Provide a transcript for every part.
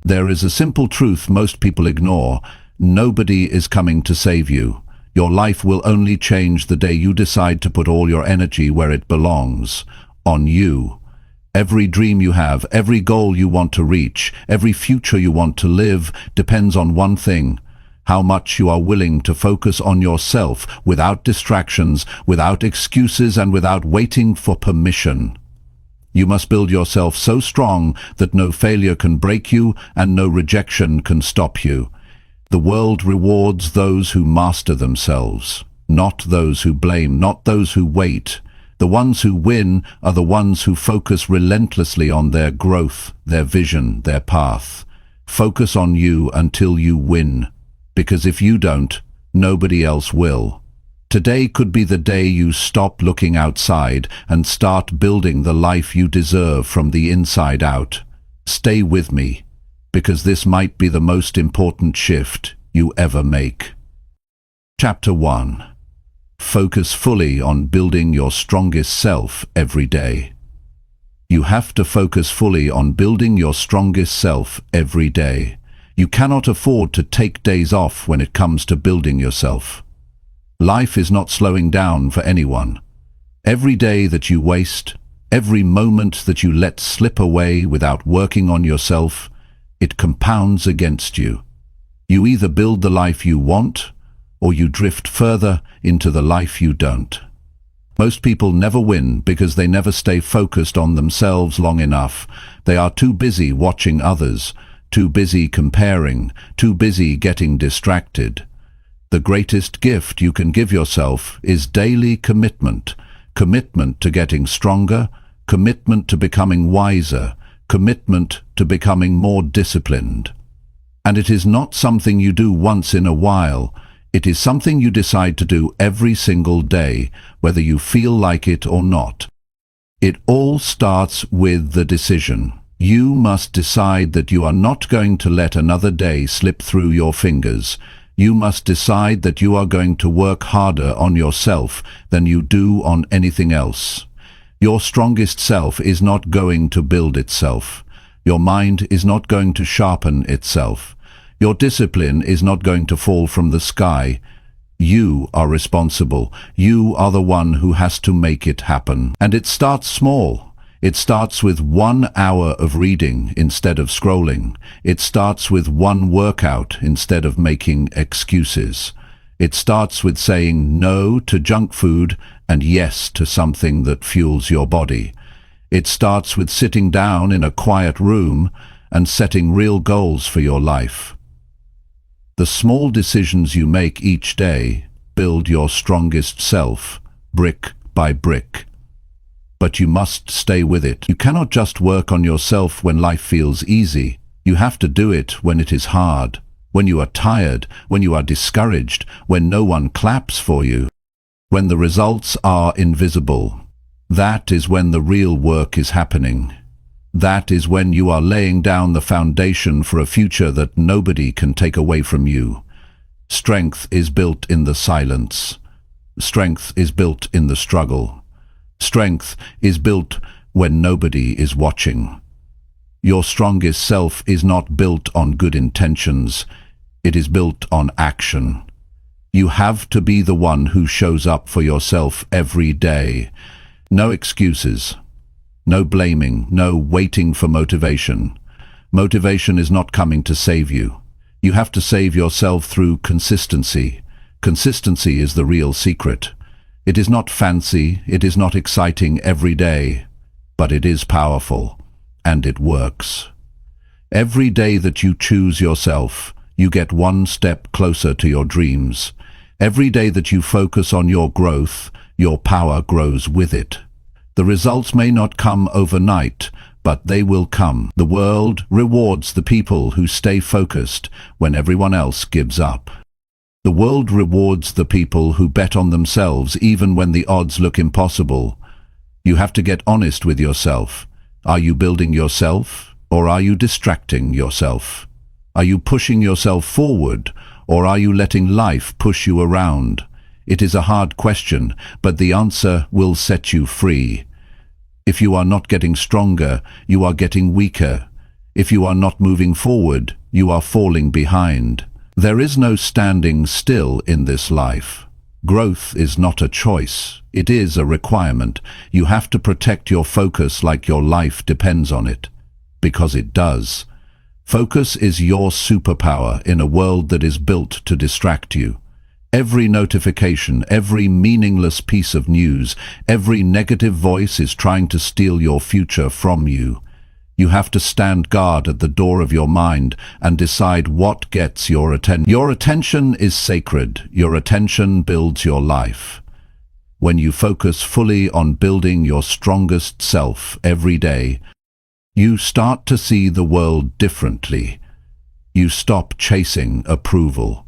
There is a simple truth most people ignore. Nobody is coming to save you. Your life will only change the day you decide to put all your energy where it belongs, on you. Every dream you have, every goal you want to reach, every future you want to live depends on one thing: how much you are willing to focus on yourself without distractions, without excuses, and without waiting for permission. You must build yourself so strong that no failure can break you and no rejection can stop you. The world rewards those who master themselves, not those who blame, not those who wait. The ones who win are the ones who focus relentlessly on their growth, their vision, their path. Focus on you until you win, because if you don't, nobody else will. Today could be the day you stop looking outside and start building the life you deserve from the inside out. Stay with me, because this might be the most important shift you ever make. Chapter 1. Focus fully on building your strongest self every day. You have to focus fully on building your strongest self every day. You cannot afford to take days off when it comes to building yourself. Life is not slowing down for anyone. Every day that you waste, every moment that you let slip away without working on yourself, it compounds against you. You either build the life you want, or you drift further into the life you don't. Most people never win because they never stay focused on themselves long enough. They are too busy watching others, too busy comparing, too busy getting distracted. The greatest gift you can give yourself is daily commitment. Commitment to getting stronger, commitment to becoming wiser, commitment to becoming more disciplined. And it is not something you do once in a while. It is something you decide to do every single day, whether you feel like it or not. It all starts with the decision. You must decide that you are not going to let another day slip through your fingers. You must decide that you are going to work harder on yourself than you do on anything else. Your strongest self is not going to build itself. Your mind is not going to sharpen itself. Your discipline is not going to fall from the sky. You are responsible. You are the one who has to make it happen. And it starts small. It starts with 1 hour of reading instead of scrolling. It starts with one workout instead of making excuses. It starts with saying no to junk food and yes to something that fuels your body. It starts with sitting down in a quiet room and setting real goals for your life. The small decisions you make each day build your strongest self, brick by brick. But you must stay with it. You cannot just work on yourself when life feels easy. You have to do it when it is hard, when you are tired, when you are discouraged, when no one claps for you, when the results are invisible. That is when the real work is happening. That is when you are laying down the foundation for a future that nobody can take away from you. Strength is built in the silence. Strength is built in the struggle. Strength is built when nobody is watching. Your strongest self is not built on good intentions. It is built on action. You have to be the one who shows up for yourself every day. No excuses. No blaming, no waiting for motivation. Motivation is not coming to save you. You have to save yourself through consistency. Consistency is the real secret. It is not fancy, it is not exciting every day, but it is powerful, and it works. Every day that you choose yourself, you get one step closer to your dreams. Every day that you focus on your growth, your power grows with it. The results may not come overnight, but they will come. The world rewards the people who stay focused when everyone else gives up. The world rewards the people who bet on themselves even when the odds look impossible. You have to get honest with yourself. Are you building yourself, or are you distracting yourself? Are you pushing yourself forward, or are you letting life push you around? It is a hard question, but the answer will set you free. If you are not getting stronger, you are getting weaker. If you are not moving forward, you are falling behind. There is no standing still in this life. Growth is not a choice, it is a requirement. You have to protect your focus like your life depends on it. Because it does. Focus is your superpower in a world that is built to distract you. Every notification, every meaningless piece of news, every negative voice is trying to steal your future from you. You have to stand guard at the door of your mind and decide what gets your attention. Your attention is sacred. Your attention builds your life. When you focus fully on building your strongest self every day, you start to see the world differently. You stop chasing approval.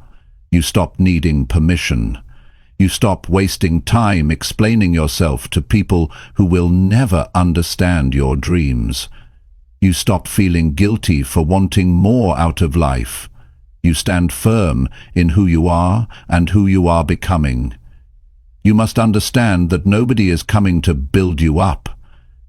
You stop needing permission. You stop wasting time explaining yourself to people who will never understand your dreams. You stop feeling guilty for wanting more out of life. You stand firm in who you are and who you are becoming. You must understand that nobody is coming to build you up.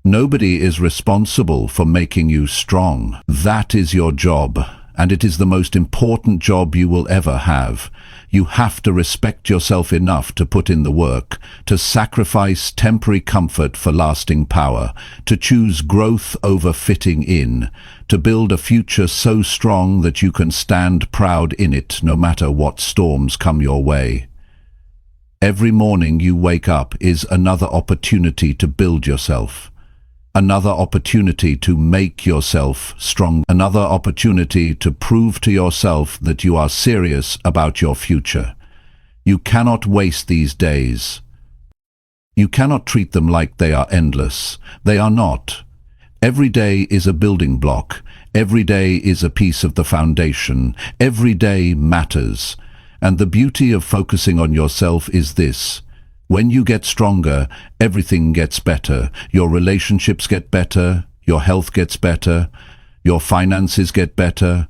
Nobody is responsible for making you strong. That is your job, and it is the most important job you will ever have. You have to respect yourself enough to put in the work, to sacrifice temporary comfort for lasting power, to choose growth over fitting in, to build a future so strong that you can stand proud in it no matter what storms come your way. Every morning you wake up is another opportunity to build yourself. Another opportunity to make yourself strong. Another opportunity to prove to yourself that you are serious about your future. You cannot waste these days. You cannot treat them like they are endless. They are not. Every day is a building block. Every day is a piece of the foundation. Every day matters. And the beauty of focusing on yourself is this. When you get stronger, everything gets better. Your relationships get better, your health gets better, your finances get better,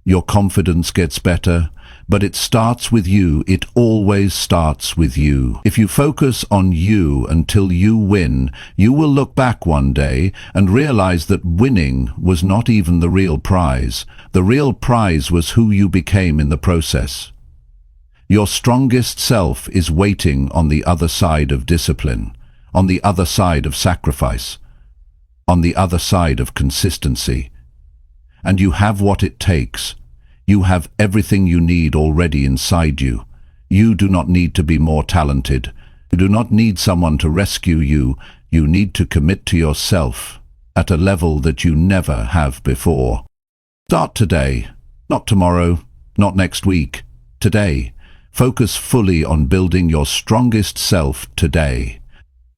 your confidence gets better. But it starts with you. It always starts with you. If you focus on you until you win, you will look back one day and realize that winning was not even the real prize. The real prize was who you became in the process. Your strongest self is waiting on the other side of discipline, on the other side of sacrifice, on the other side of consistency. And you have what it takes. You have everything you need already inside you. You do not need to be more talented. You do not need someone to rescue you. You need to commit to yourself at a level that you never have before. Start today, not tomorrow, not next week, today. Focus fully on building your strongest self today.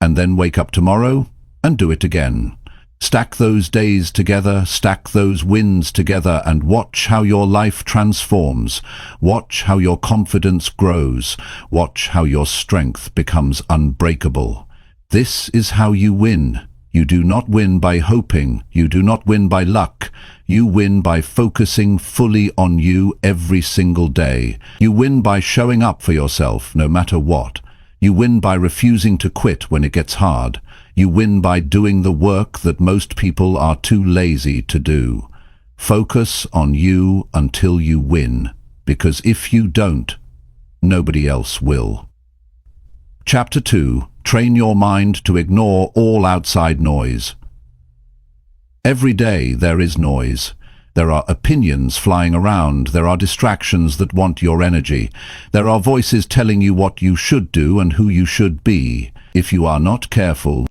And then wake up tomorrow and do it again. Stack those days together, stack those wins together, and watch how your life transforms. Watch how your confidence grows. Watch how your strength becomes unbreakable. This is how you win. You do not win by hoping. You do not win by luck. You win by focusing fully on you every single day. You win by showing up for yourself no matter what. You win by refusing to quit when it gets hard. You win by doing the work that most people are too lazy to do. Focus on you until you win, because if you don't, nobody else will. Chapter 2. Train your mind to ignore all outside noise. Every day there is noise. There are opinions flying around. There are distractions that want your energy. There are voices telling you what you should do and who you should be. If you are not careful,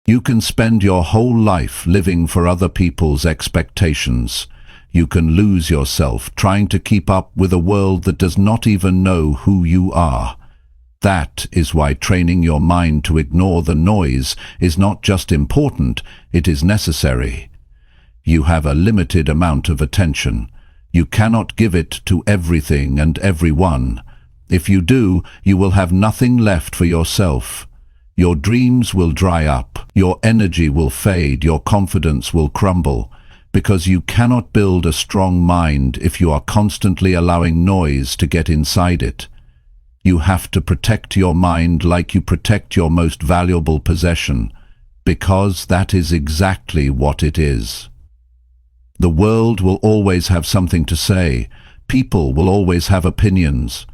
you can spend your whole life living for other people's expectations. You can lose yourself trying to keep up with a world that does not even know who you are. That is why training your mind to ignore the noise is not just important, it is necessary. You have a limited amount of attention. You cannot give it to everything and everyone. If you do, you will have nothing left for yourself. Your dreams will dry up, your energy will fade, your confidence will crumble, because you cannot build a strong mind if you are constantly allowing noise to get inside it. You have to protect your mind like you protect your most valuable possession, because that is exactly what it is. The world will always have something to say. People will always have opinions.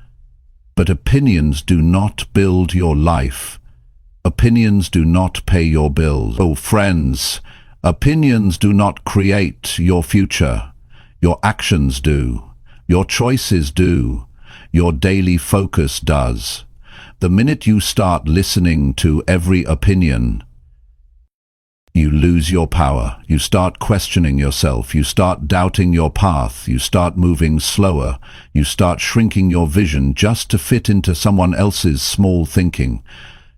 But opinions do not build your life. Opinions do not pay your bills. Oh, friends, opinions do not create your future. Your actions do. Your choices do. Your daily focus does. The minute you start listening to every opinion, you lose your power. You start questioning yourself. You start doubting your path. You start moving slower. You start shrinking your vision just to fit into someone else's small thinking.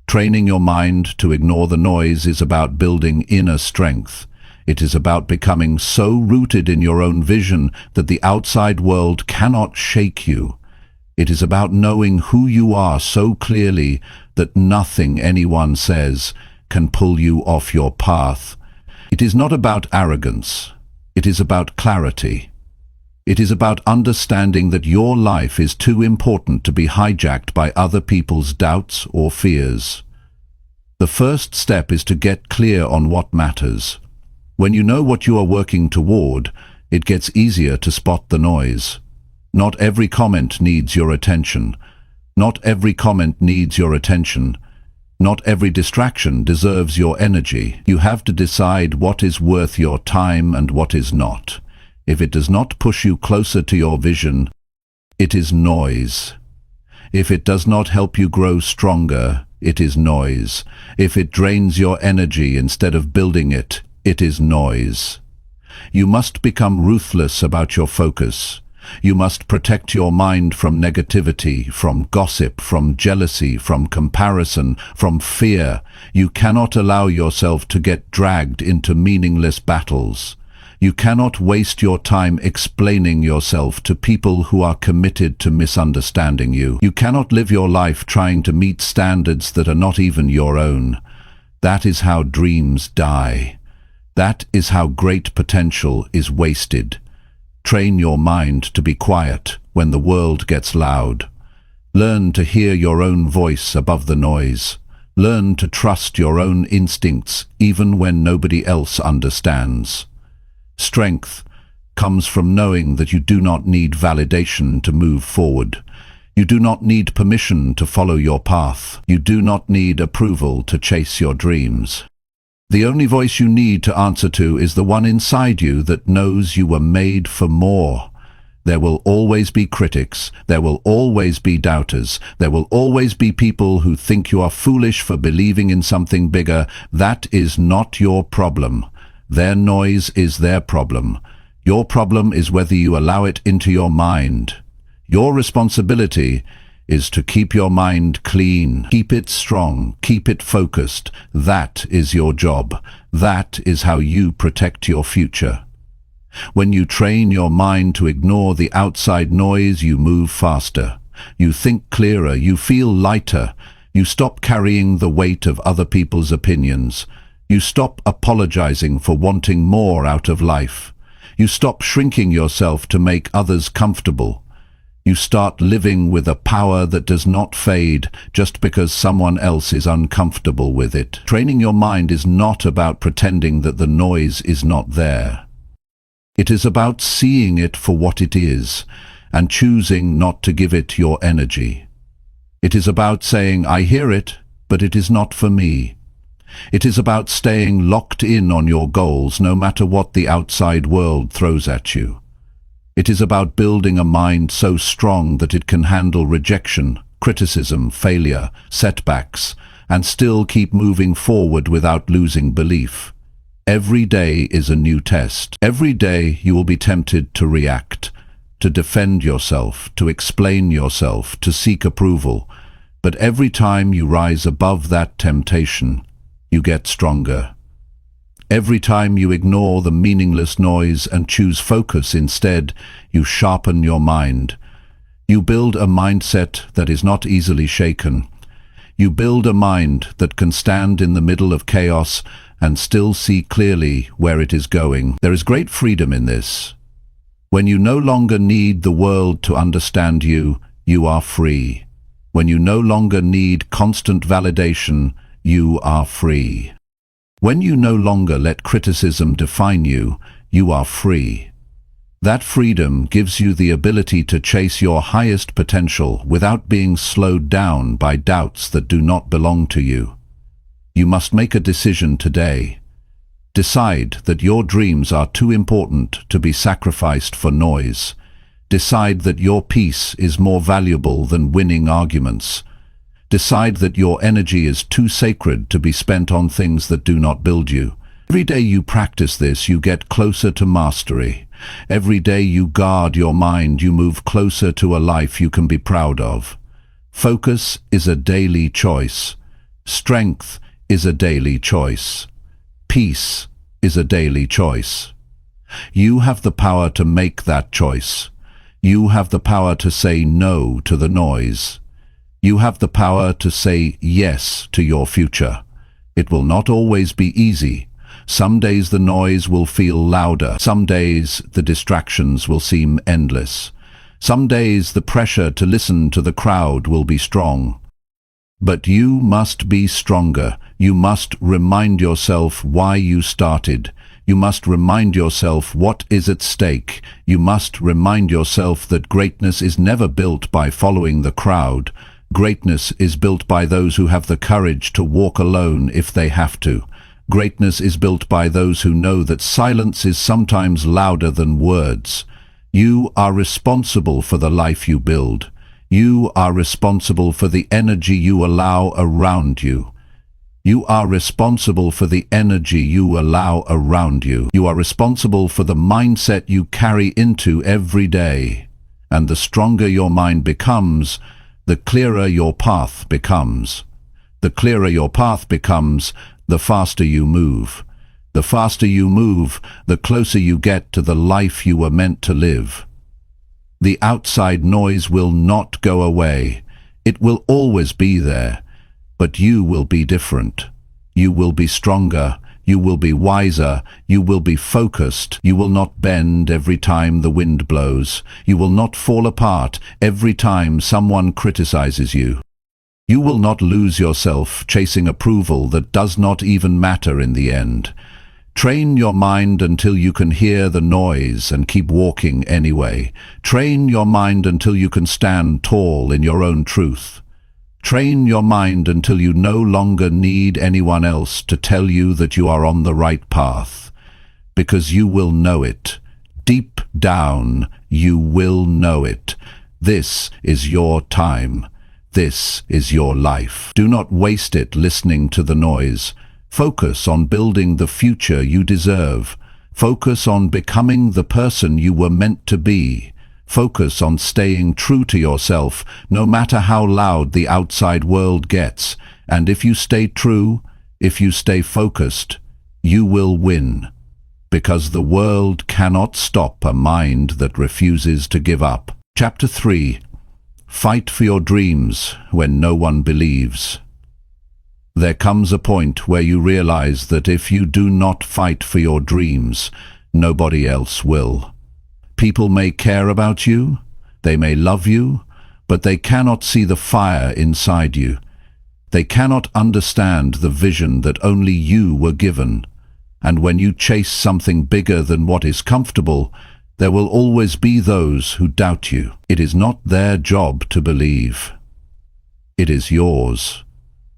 Training your mind to ignore the noise is about building inner strength. It is about becoming so rooted in your own vision that the outside world cannot shake you. It is about knowing who you are so clearly that nothing anyone says can pull you off your path. It is not about arrogance. It is about clarity. It is about understanding that your life is too important to be hijacked by other people's doubts or fears. The first step is to get clear on what matters. When you know what you are working toward, it gets easier to spot the noise. Not every comment needs your attention. Not every comment needs your attention. Not every distraction deserves your energy. You have to decide what is worth your time and what is not. If it does not push you closer to your vision, it is noise. If it does not help you grow stronger, it is noise. If it drains your energy instead of building it, it is noise. You must become ruthless about your focus. You must protect your mind from negativity, from gossip, from jealousy, from comparison, from fear. You cannot allow yourself to get dragged into meaningless battles. You cannot waste your time explaining yourself to people who are committed to misunderstanding you. You cannot live your life trying to meet standards that are not even your own. That is how dreams die. That is how great potential is wasted. Train your mind to be quiet when the world gets loud. Learn to hear your own voice above the noise. Learn to trust your own instincts even when nobody else understands. Strength comes from knowing that you do not need validation to move forward. You do not need permission to follow your path. You do not need approval to chase your dreams. The only voice you need to answer to is the one inside you that knows you were made for more. There will always be critics. There will always be doubters. There will always be people who think you are foolish for believing in something bigger. That is not your problem. Their noise is their problem. Your problem is whether you allow it into your mind. Your responsibility is to keep your mind clean, keep it strong, keep it focused. That is your job. That is how you protect your future. When you train your mind to ignore the outside noise, you move faster. You think clearer, you feel lighter. You stop carrying the weight of other people's opinions. You stop apologizing for wanting more out of life. You stop shrinking yourself to make others comfortable. You start living with a power that does not fade just because someone else is uncomfortable with it. Training your mind is not about pretending that the noise is not there. It is about seeing it for what it is and choosing not to give it your energy. It is about saying, I hear it, but it is not for me. It is about staying locked in on your goals no matter what the outside world throws at you. It is about building a mind so strong that it can handle rejection, criticism, failure, setbacks, and still keep moving forward without losing belief. Every day is a new test. Every day you will be tempted to react, to defend yourself, to explain yourself, to seek approval. But every time you rise above that temptation, you get stronger. Every time you ignore the meaningless noise and choose focus instead, you sharpen your mind. You build a mindset that is not easily shaken. You build a mind that can stand in the middle of chaos and still see clearly where it is going. There is great freedom in this. When you no longer need the world to understand you, you are free. When you no longer need constant validation, you are free. When you no longer let criticism define you, you are free. That freedom gives you the ability to chase your highest potential without being slowed down by doubts that do not belong to you. You must make a decision today. Decide that your dreams are too important to be sacrificed for noise. Decide that your peace is more valuable than winning arguments. Decide that your energy is too sacred to be spent on things that do not build you. Every day you practice this, you get closer to mastery. Every day you guard your mind, you move closer to a life you can be proud of. Focus is a daily choice. Strength is a daily choice. Peace is a daily choice. You have the power to make that choice. You have the power to say no to the noise. You have the power to say yes to your future. It will not always be easy. Some days the noise will feel louder. Some days the distractions will seem endless. Some days the pressure to listen to the crowd will be strong. But you must be stronger. You must remind yourself why you started. You must remind yourself what is at stake. You must remind yourself that greatness is never built by following the crowd. Greatness is built by those who have the courage to walk alone if they have to. Greatness is built by those who know that silence is sometimes louder than words. You are responsible for the life you build. You are responsible for the energy you allow around you. You are responsible for the energy you allow around you. You are responsible for the mindset you carry into every day. And the stronger your mind becomes, the clearer your path becomes. The clearer your path becomes, the faster you move. The faster you move, the closer you get to the life you were meant to live. The outside noise will not go away. It will always be there. But you will be different. You will be stronger. You will be wiser. You will be focused. You will not bend every time the wind blows. You will not fall apart every time someone criticizes you. You will not lose yourself chasing approval that does not even matter in the end. Train your mind until you can hear the noise and keep walking anyway. Train your mind until you can stand tall in your own truth. Train your mind until you no longer need anyone else to tell you that you are on the right path. Because you will know it. Deep down, you will know it. This is your time. This is your life. Do not waste it listening to the noise. Focus on building the future you deserve. Focus on becoming the person you were meant to be. Focus on staying true to yourself, no matter how loud the outside world gets. And if you stay true, if you stay focused, you will win. Because the world cannot stop a mind that refuses to give up. Chapter 3. Fight for your dreams when no one believes. There comes a point where you realize that if you do not fight for your dreams, nobody else will. People may care about you, they may love you, but they cannot see the fire inside you. They cannot understand the vision that only you were given. And when you chase something bigger than what is comfortable, there will always be those who doubt you. It is not their job to believe. It is yours.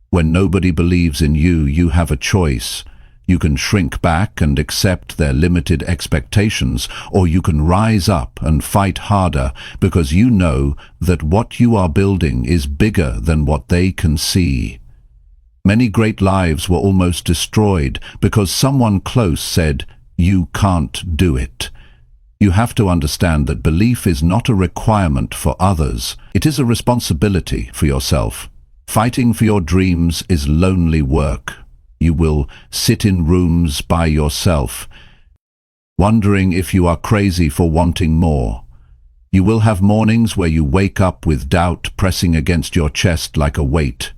When nobody believes in you, you have a choice. You can shrink back and accept their limited expectations, or you can rise up and fight harder because you know that what you are building is bigger than what they can see. Many great lives were almost destroyed because someone close said, "You can't do it." You have to understand that belief is not a requirement for others. It is a responsibility for yourself. Fighting for your dreams is lonely work. You will sit in rooms by yourself, wondering if you are crazy for wanting more. You will have mornings where you wake up with doubt pressing against your chest like a weight.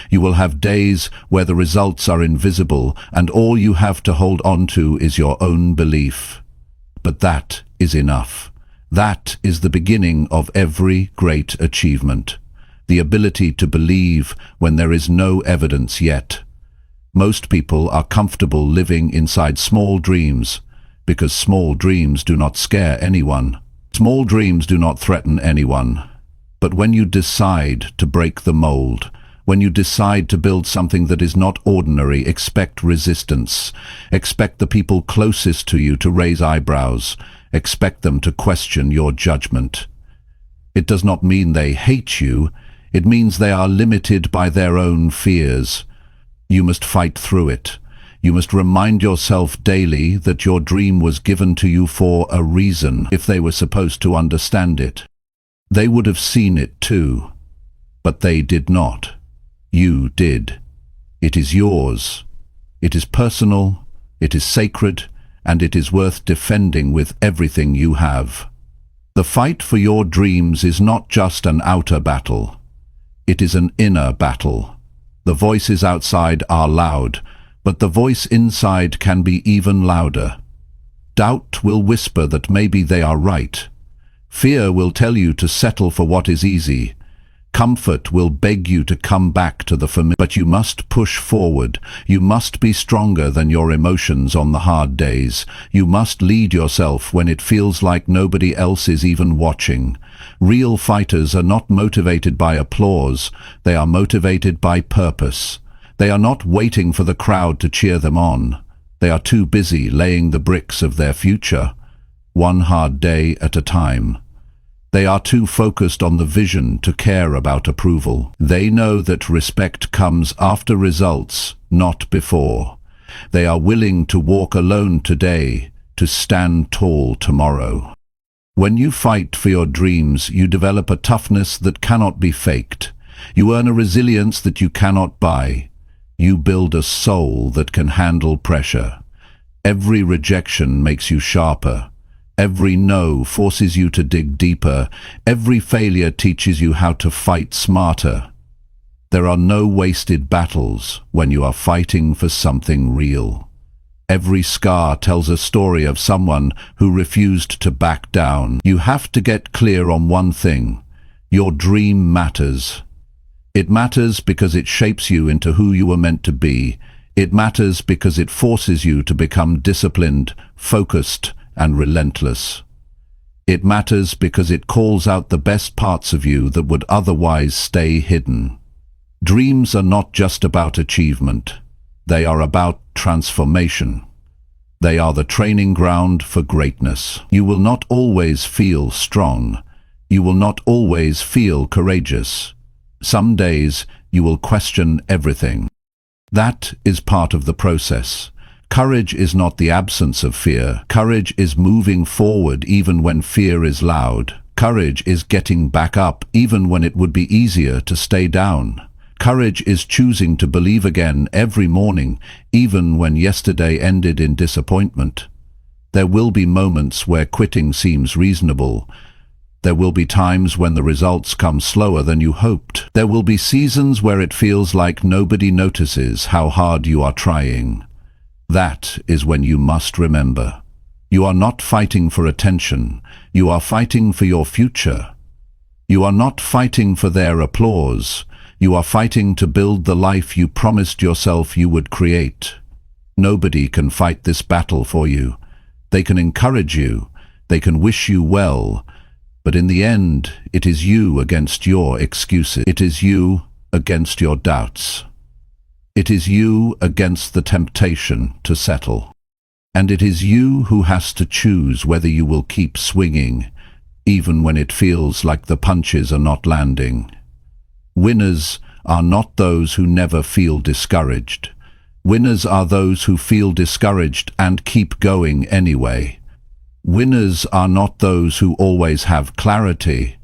You will have days where the results are invisible and all you have to hold on to is your own belief. But that is enough. That is the beginning of every great achievement. The ability to believe when there is no evidence yet. Most people are comfortable living inside small dreams. because small dreams do not scare anyone. Small dreams do not threaten anyone. But when you decide to break the mold, when you decide to build something that is not ordinary, expect resistance. Expect the people closest to you to raise eyebrows. Expect them to question your judgment. It does not mean they hate you. It means they are limited by their own fears. You must fight through it. You must remind yourself daily that your dream was given to you for a reason. If they were supposed to understand it, they would have seen it too. But they did not. You did. It is yours. It is personal, it is sacred, and it is worth defending with everything you have. The fight for your dreams is not just an outer battle. It is an inner battle. The voices outside are loud, but the voice inside can be even louder. Doubt will whisper that maybe they are right. Fear will tell you to settle for what is easy. Comfort will beg you to come back to the familiar. But you must push forward. You must be stronger than your emotions on the hard days. You must lead yourself when it feels like nobody else is even watching. Real fighters are not motivated by applause. They are motivated by purpose. They are not waiting for the crowd to cheer them on. They are too busy laying the bricks of their future, one hard day at a time. They are too focused on the vision to care about approval. They know that respect comes after results, not before. They are willing to walk alone today, to stand tall tomorrow. When you fight for your dreams, you develop a toughness that cannot be faked. You earn a resilience that you cannot buy. You build a soul that can handle pressure. Every rejection makes you sharper. Every no forces you to dig deeper. Every failure teaches you how to fight smarter. There are no wasted battles when you are fighting for something real. Every scar tells a story of someone who refused to back down. You have to get clear on one thing. Your dream matters. It matters because it shapes you into who you were meant to be. It matters because it forces you to become disciplined, focused, and relentless. It matters because it calls out the best parts of you that would otherwise stay hidden. Dreams are not just about achievement. They are about transformation. They are the training ground for greatness. You will not always feel strong. You will not always feel courageous. Some days you will question everything. That is part of the process. Courage is not the absence of fear. Courage is moving forward even when fear is loud. Courage is getting back up even when it would be easier to stay down. Courage is choosing to believe again every morning, even when yesterday ended in disappointment. There will be moments where quitting seems reasonable. There will be times when the results come slower than you hoped. There will be seasons where it feels like nobody notices how hard you are trying. That is when you must remember. You are not fighting for attention. You are fighting for your future. You are not fighting for their applause. You are fighting to build the life you promised yourself you would create. Nobody can fight this battle for you. They can encourage you. They can wish you well. But in the end, it is you against your excuses. It is you against your doubts. It is you against the temptation to settle. And it is you who has to choose whether you will keep swinging, even when it feels like the punches are not landing. Winners are not those who never feel discouraged. Winners are those who feel discouraged and keep going anyway. Winners are not those who always have clarity.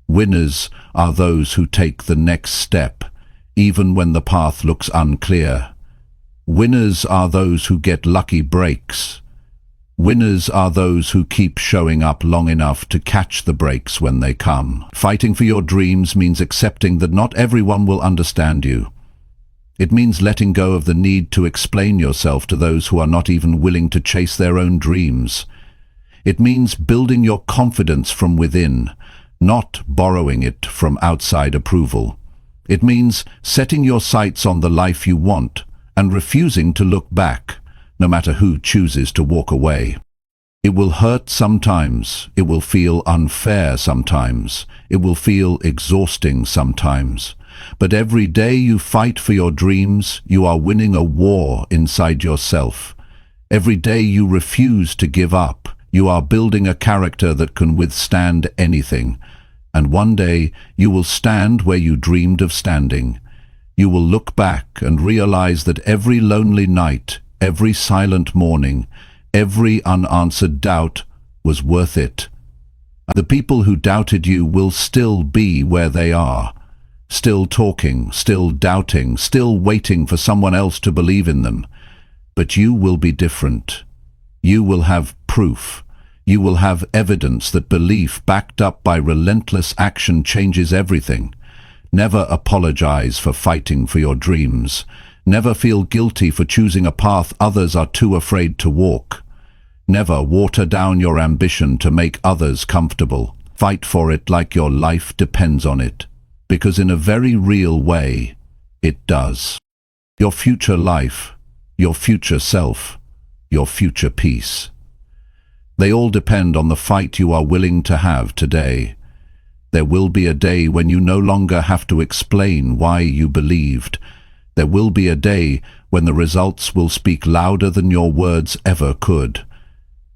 Winners are those who take the next step, even when the path looks unclear. Winners are those who get lucky breaks. Winners are those who keep showing up long enough to catch the breaks when they come. Fighting for your dreams means accepting that not everyone will understand you. It means letting go of the need to explain yourself to those who are not even willing to chase their own dreams. It means building your confidence from within, not borrowing it from outside approval. It means setting your sights on the life you want and refusing to look back, no matter who chooses to walk away. It will hurt sometimes. It will feel unfair sometimes. It will feel exhausting sometimes. But every day you fight for your dreams, you are winning a war inside yourself. Every day you refuse to give up, you are building a character that can withstand anything. And one day you will stand where you dreamed of standing. You will look back and realize that every lonely night, every silent morning, every unanswered doubt was worth it. The people who doubted you will still be where they are, still talking, still doubting, still waiting for someone else to believe in them. But you will be different. You will have proof. You will have evidence that belief backed up by relentless action changes everything. Never apologize for fighting for your dreams. Never feel guilty for choosing a path others are too afraid to walk. Never water down your ambition to make others comfortable. Fight for it like your life depends on it. Because in a very real way, it does. Your future life, your future self, your future peace. They all depend on the fight you are willing to have today. There will be a day when you no longer have to explain why you believed. There will be a day when the results will speak louder than your words ever could.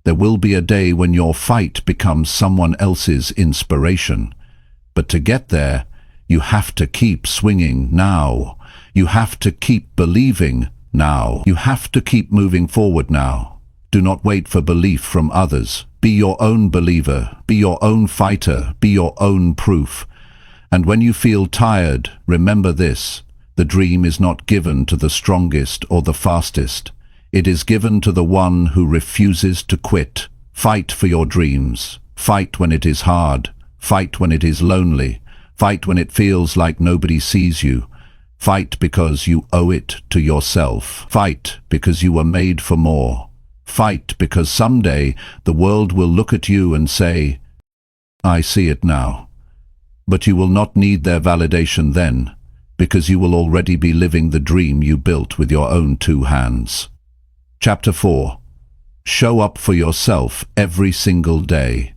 There will be a day when your fight becomes someone else's inspiration. But to get there, you have to keep swinging now. You have to keep believing now. You have to keep moving forward now. Do not wait for belief from others. Be your own believer. Be your own fighter. Be your own proof. And when you feel tired, remember this. The dream is not given to the strongest or the fastest. It is given to the one who refuses to quit. Fight for your dreams. Fight when it is hard. Fight when it is lonely. Fight when it feels like nobody sees you. Fight because you owe it to yourself. Fight because you were made for more. Fight because someday the world will look at you and say, "I see it now." But you will not need their validation then, because you will already be living the dream you built with your own 2 hands. Chapter 4. Show up for yourself every single day.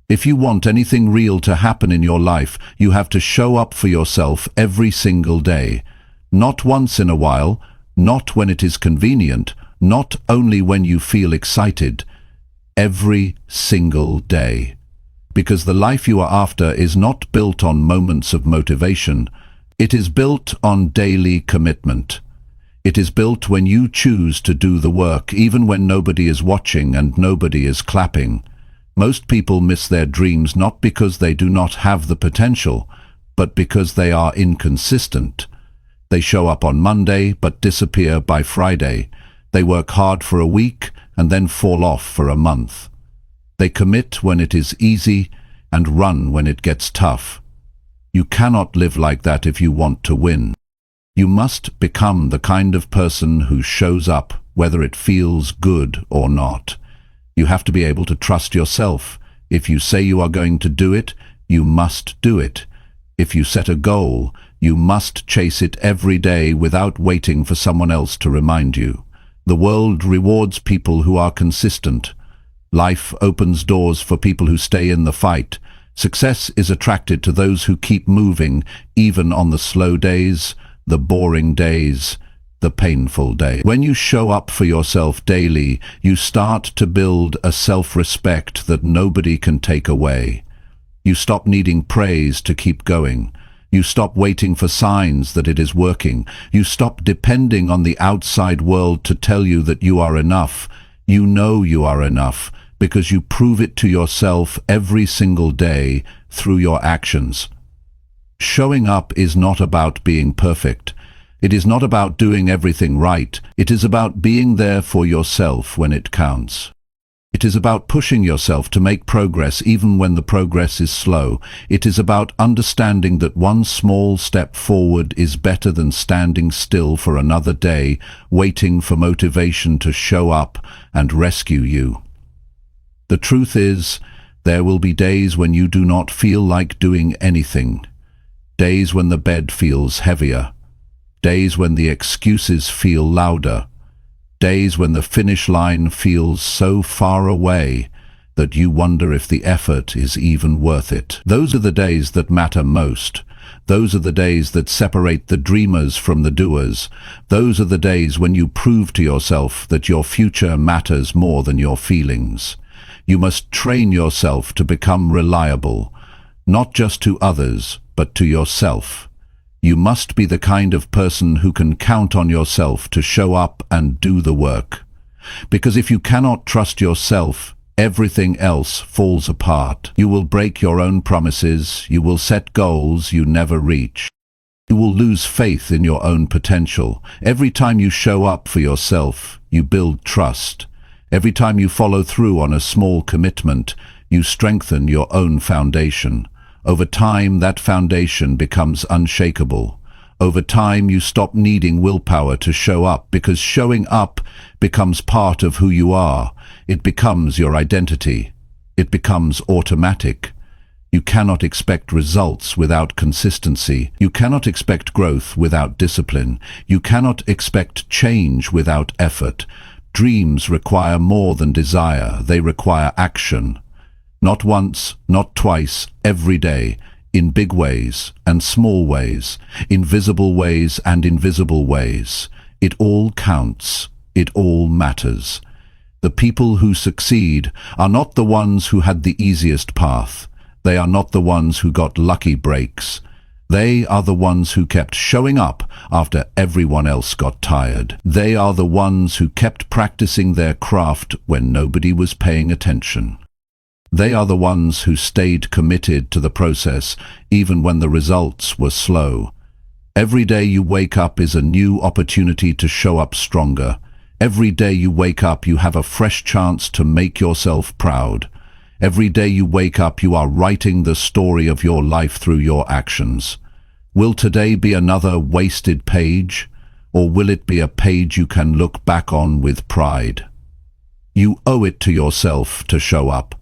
If you want anything real to happen in your life, you have to show up for yourself every single day. Not once in a while, not when it is convenient, not only when you feel excited. Every single day. Because the life you are after is not built on moments of motivation. It is built on daily commitment. It is built when you choose to do the work, even when nobody is watching and nobody is clapping. Most people miss their dreams not because they do not have the potential, but because they are inconsistent. They show up on Monday but disappear by Friday. They work hard for a week and then fall off for a month. They commit when it is easy and run when it gets tough. You cannot live like that if you want to win. You must become the kind of person who shows up whether it feels good or not. You have to be able to trust yourself. If you say you are going to do it, you must do it. If you set a goal, you must chase it every day without waiting for someone else to remind you. The world rewards people who are consistent. Life opens doors for people who stay in the fight. Success is attracted to those who keep moving, even on the slow days, the boring days, the painful days. When you show up for yourself daily, you start to build a self-respect that nobody can take away. You stop needing praise to keep going. You stop waiting for signs that it is working. You stop depending on the outside world to tell you that you are enough. You know you are enough because you prove it to yourself every single day through your actions. Showing up is not about being perfect. It is not about doing everything right. It is about being there for yourself when it counts. It is about pushing yourself to make progress even when the progress is slow. It is about understanding that one small step forward is better than standing still for another day, waiting for motivation to show up and rescue you. The truth is, there will be days when you do not feel like doing anything. Days when the bed feels heavier. Days when the excuses feel louder. Days when the finish line feels so far away that you wonder if the effort is even worth it. Those are the days that matter most. Those are the days that separate the dreamers from the doers. Those are the days when you prove to yourself that your future matters more than your feelings. You must train yourself to become reliable, not just to others, but to yourself. You must be the kind of person who can count on yourself to show up and do the work. Because if you cannot trust yourself, everything else falls apart. You will break your own promises, you will set goals you never reach. You will lose faith in your own potential. Every time you show up for yourself, you build trust. Every time you follow through on a small commitment, you strengthen your own foundation. Over time, that foundation becomes unshakable. Over time, you stop needing willpower to show up, because showing up becomes part of who you are. It becomes your identity. It becomes automatic. You cannot expect results without consistency. You cannot expect growth without discipline. You cannot expect change without effort. Dreams require more than desire. They require action. Not once, not twice, every day, in big ways and small ways, in visible ways and invisible ways. It all counts. It all matters. The people who succeed are not the ones who had the easiest path. They are not the ones who got lucky breaks. They are the ones who kept showing up after everyone else got tired. They are the ones who kept practicing their craft when nobody was paying attention. They are the ones who stayed committed to the process even when the results were slow. Every day you wake up is a new opportunity to show up stronger. Every day you wake up, you have a fresh chance to make yourself proud. Every day you wake up, you are writing the story of your life through your actions. Will today be another wasted page, or will it be a page you can look back on with pride? You owe it to yourself to show up.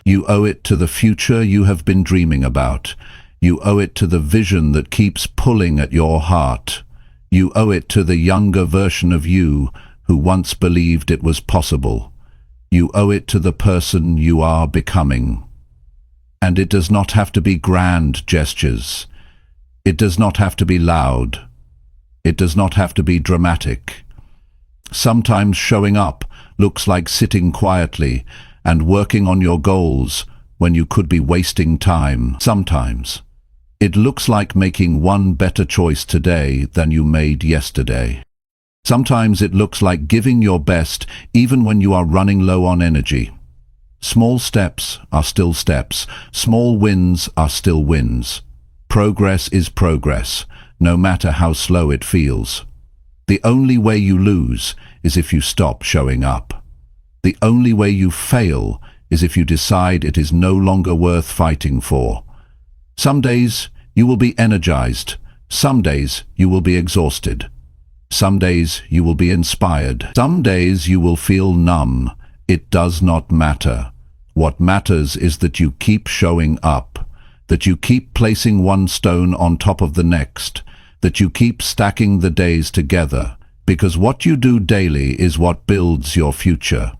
You owe it to the future you have been dreaming about. You owe it to the vision that keeps pulling at your heart. You owe it to the younger version of you who once believed it was possible. You owe it to the person you are becoming. And it does not have to be grand gestures. It does not have to be loud. It does not have to be dramatic. Sometimes showing up looks like sitting quietly and working on your goals when you could be wasting time. Sometimes it looks like making one better choice today than you made yesterday. Sometimes it looks like giving your best even when you are running low on energy. Small steps are still steps. Small wins are still wins. Progress is progress, no matter how slow it feels. The only way you lose is if you stop showing up. The only way you fail is if you decide it is no longer worth fighting for. Some days you will be energized. Some days you will be exhausted. Some days you will be inspired. Some days you will feel numb. It does not matter. What matters is that you keep showing up, that you keep placing one stone on top of the next, that you keep stacking the days together, because what you do daily is what builds your future.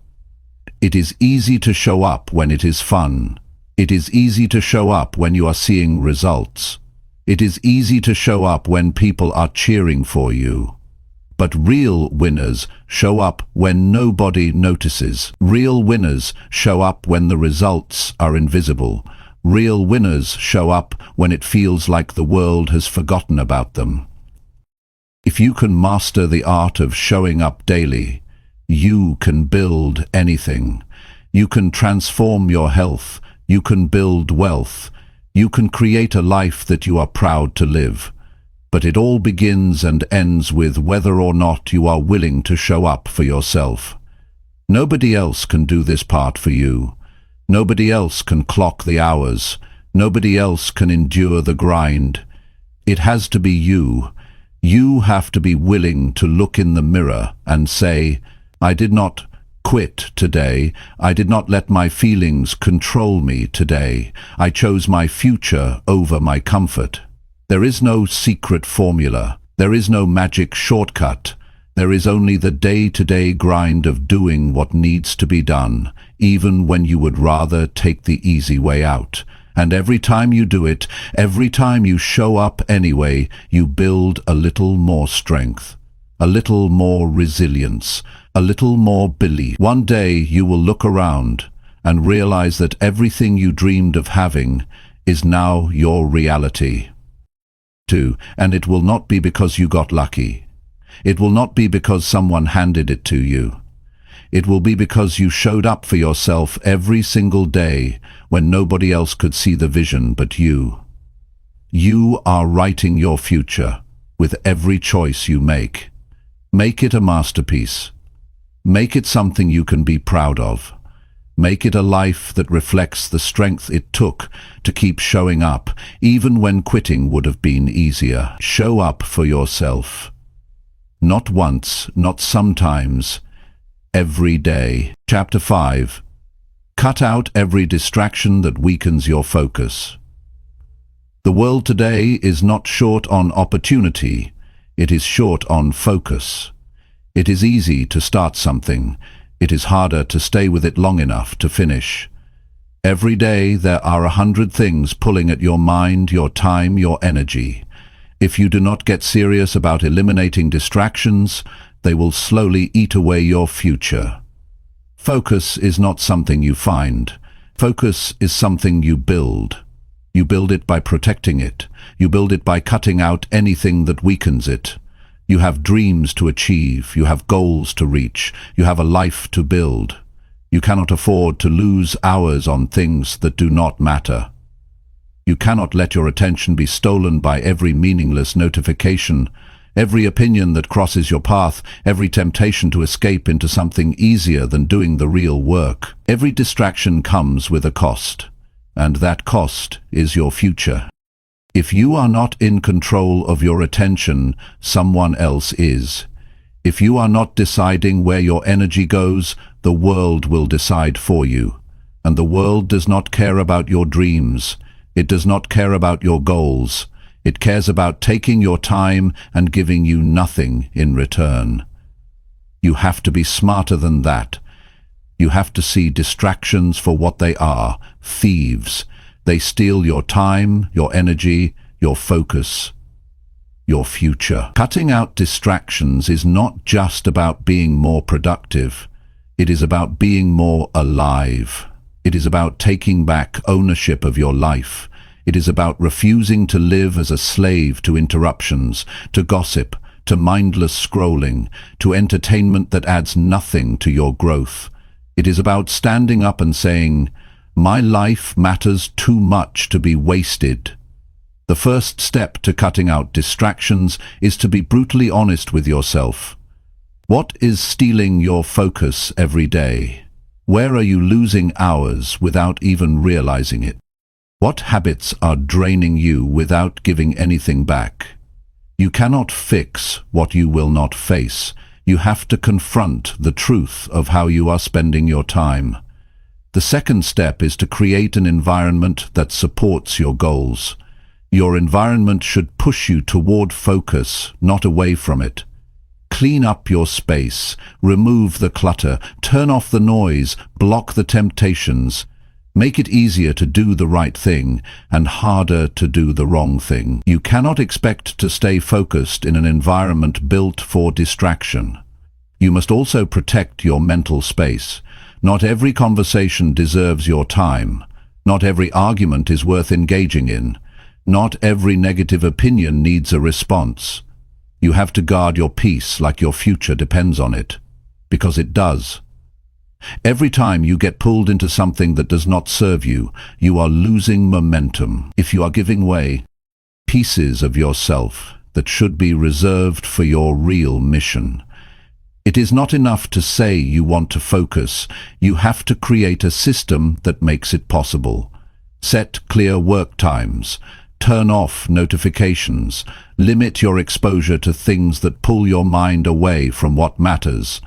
It is easy to show up when it is fun. It is easy to show up when you are seeing results. It is easy to show up when people are cheering for you. But real winners show up when nobody notices. Real winners show up when the results are invisible. Real winners show up when it feels like the world has forgotten about them. If you can master the art of showing up daily, you can build anything. You can transform your health. You can build wealth. You can create a life that you are proud to live. But it all begins and ends with whether or not you are willing to show up for yourself. Nobody else can do this part for you. Nobody else can clock the hours. Nobody else can endure the grind. It has to be you. You have to be willing to look in the mirror and say, I did not quit today. I did not let my feelings control me today. I chose my future over my comfort. There is no secret formula. There is no magic shortcut. There is only the day-to-day grind of doing what needs to be done, even when you would rather take the easy way out. And every time you do it, every time you show up anyway, you build a little more strength, a little more resilience, a little more belief. One day you will look around and realize that everything you dreamed of having is now your reality. 2. And it will not be because you got lucky. It will not be because someone handed it to you. It will be because you showed up for yourself every single day when nobody else could see the vision but you. You are writing your future with every choice you make. Make it a masterpiece. Make it something you can be proud of. Make it a life that reflects the strength it took to keep showing up, even when quitting would have been easier. Show up for yourself. Not once, not sometimes, every day. Chapter 5. Cut out every distraction that weakens your focus. The world today is not short on opportunity, it is short on focus. It is easy to start something. It is harder to stay with it long enough to finish. Every day there are 100 things pulling at your mind, your time, your energy. If you do not get serious about eliminating distractions, they will slowly eat away your future. Focus is not something you find. Focus is something you build. You build it by protecting it. You build it by cutting out anything that weakens it. You have dreams to achieve. You have goals to reach. You have a life to build. You cannot afford to lose hours on things that do not matter. You cannot let your attention be stolen by every meaningless notification, every opinion that crosses your path, every temptation to escape into something easier than doing the real work. Every distraction comes with a cost, and that cost is your future. If you are not in control of your attention, someone else is. If you are not deciding where your energy goes, the world will decide for you. And the world does not care about your dreams. It does not care about your goals. It cares about taking your time and giving you nothing in return. You have to be smarter than that. You have to see distractions for what they are, thieves. They steal your time, your energy, your focus, your future. Cutting out distractions is not just about being more productive. It is about being more alive. It is about taking back ownership of your life. It is about refusing to live as a slave to interruptions, to gossip, to mindless scrolling, to entertainment that adds nothing to your growth. It is about standing up and saying, "My life matters too much to be wasted." The first step to cutting out distractions is to be brutally honest with yourself. What is stealing your focus every day? Where are you losing hours without even realizing it? What habits are draining you without giving anything back? You cannot fix what you will not face. You have to confront the truth of how you are spending your time. The second step is to create an environment that supports your goals. Your environment should push you toward focus, not away from it. Clean up your space, remove the clutter, turn off the noise, block the temptations. Make it easier to do the right thing and harder to do the wrong thing. You cannot expect to stay focused in an environment built for distraction. You must also protect your mental space. Not every conversation deserves your time. Not every argument is worth engaging in. Not every negative opinion needs a response. You have to guard your peace like your future depends on it, because it does. Every time you get pulled into something that does not serve you, you are losing momentum. If you are giving away pieces of yourself that should be reserved for your real mission. It is not enough to say you want to focus. You have to create a system that makes it possible. Set clear work times. Turn off notifications. Limit your exposure to things that pull your mind away from what matters.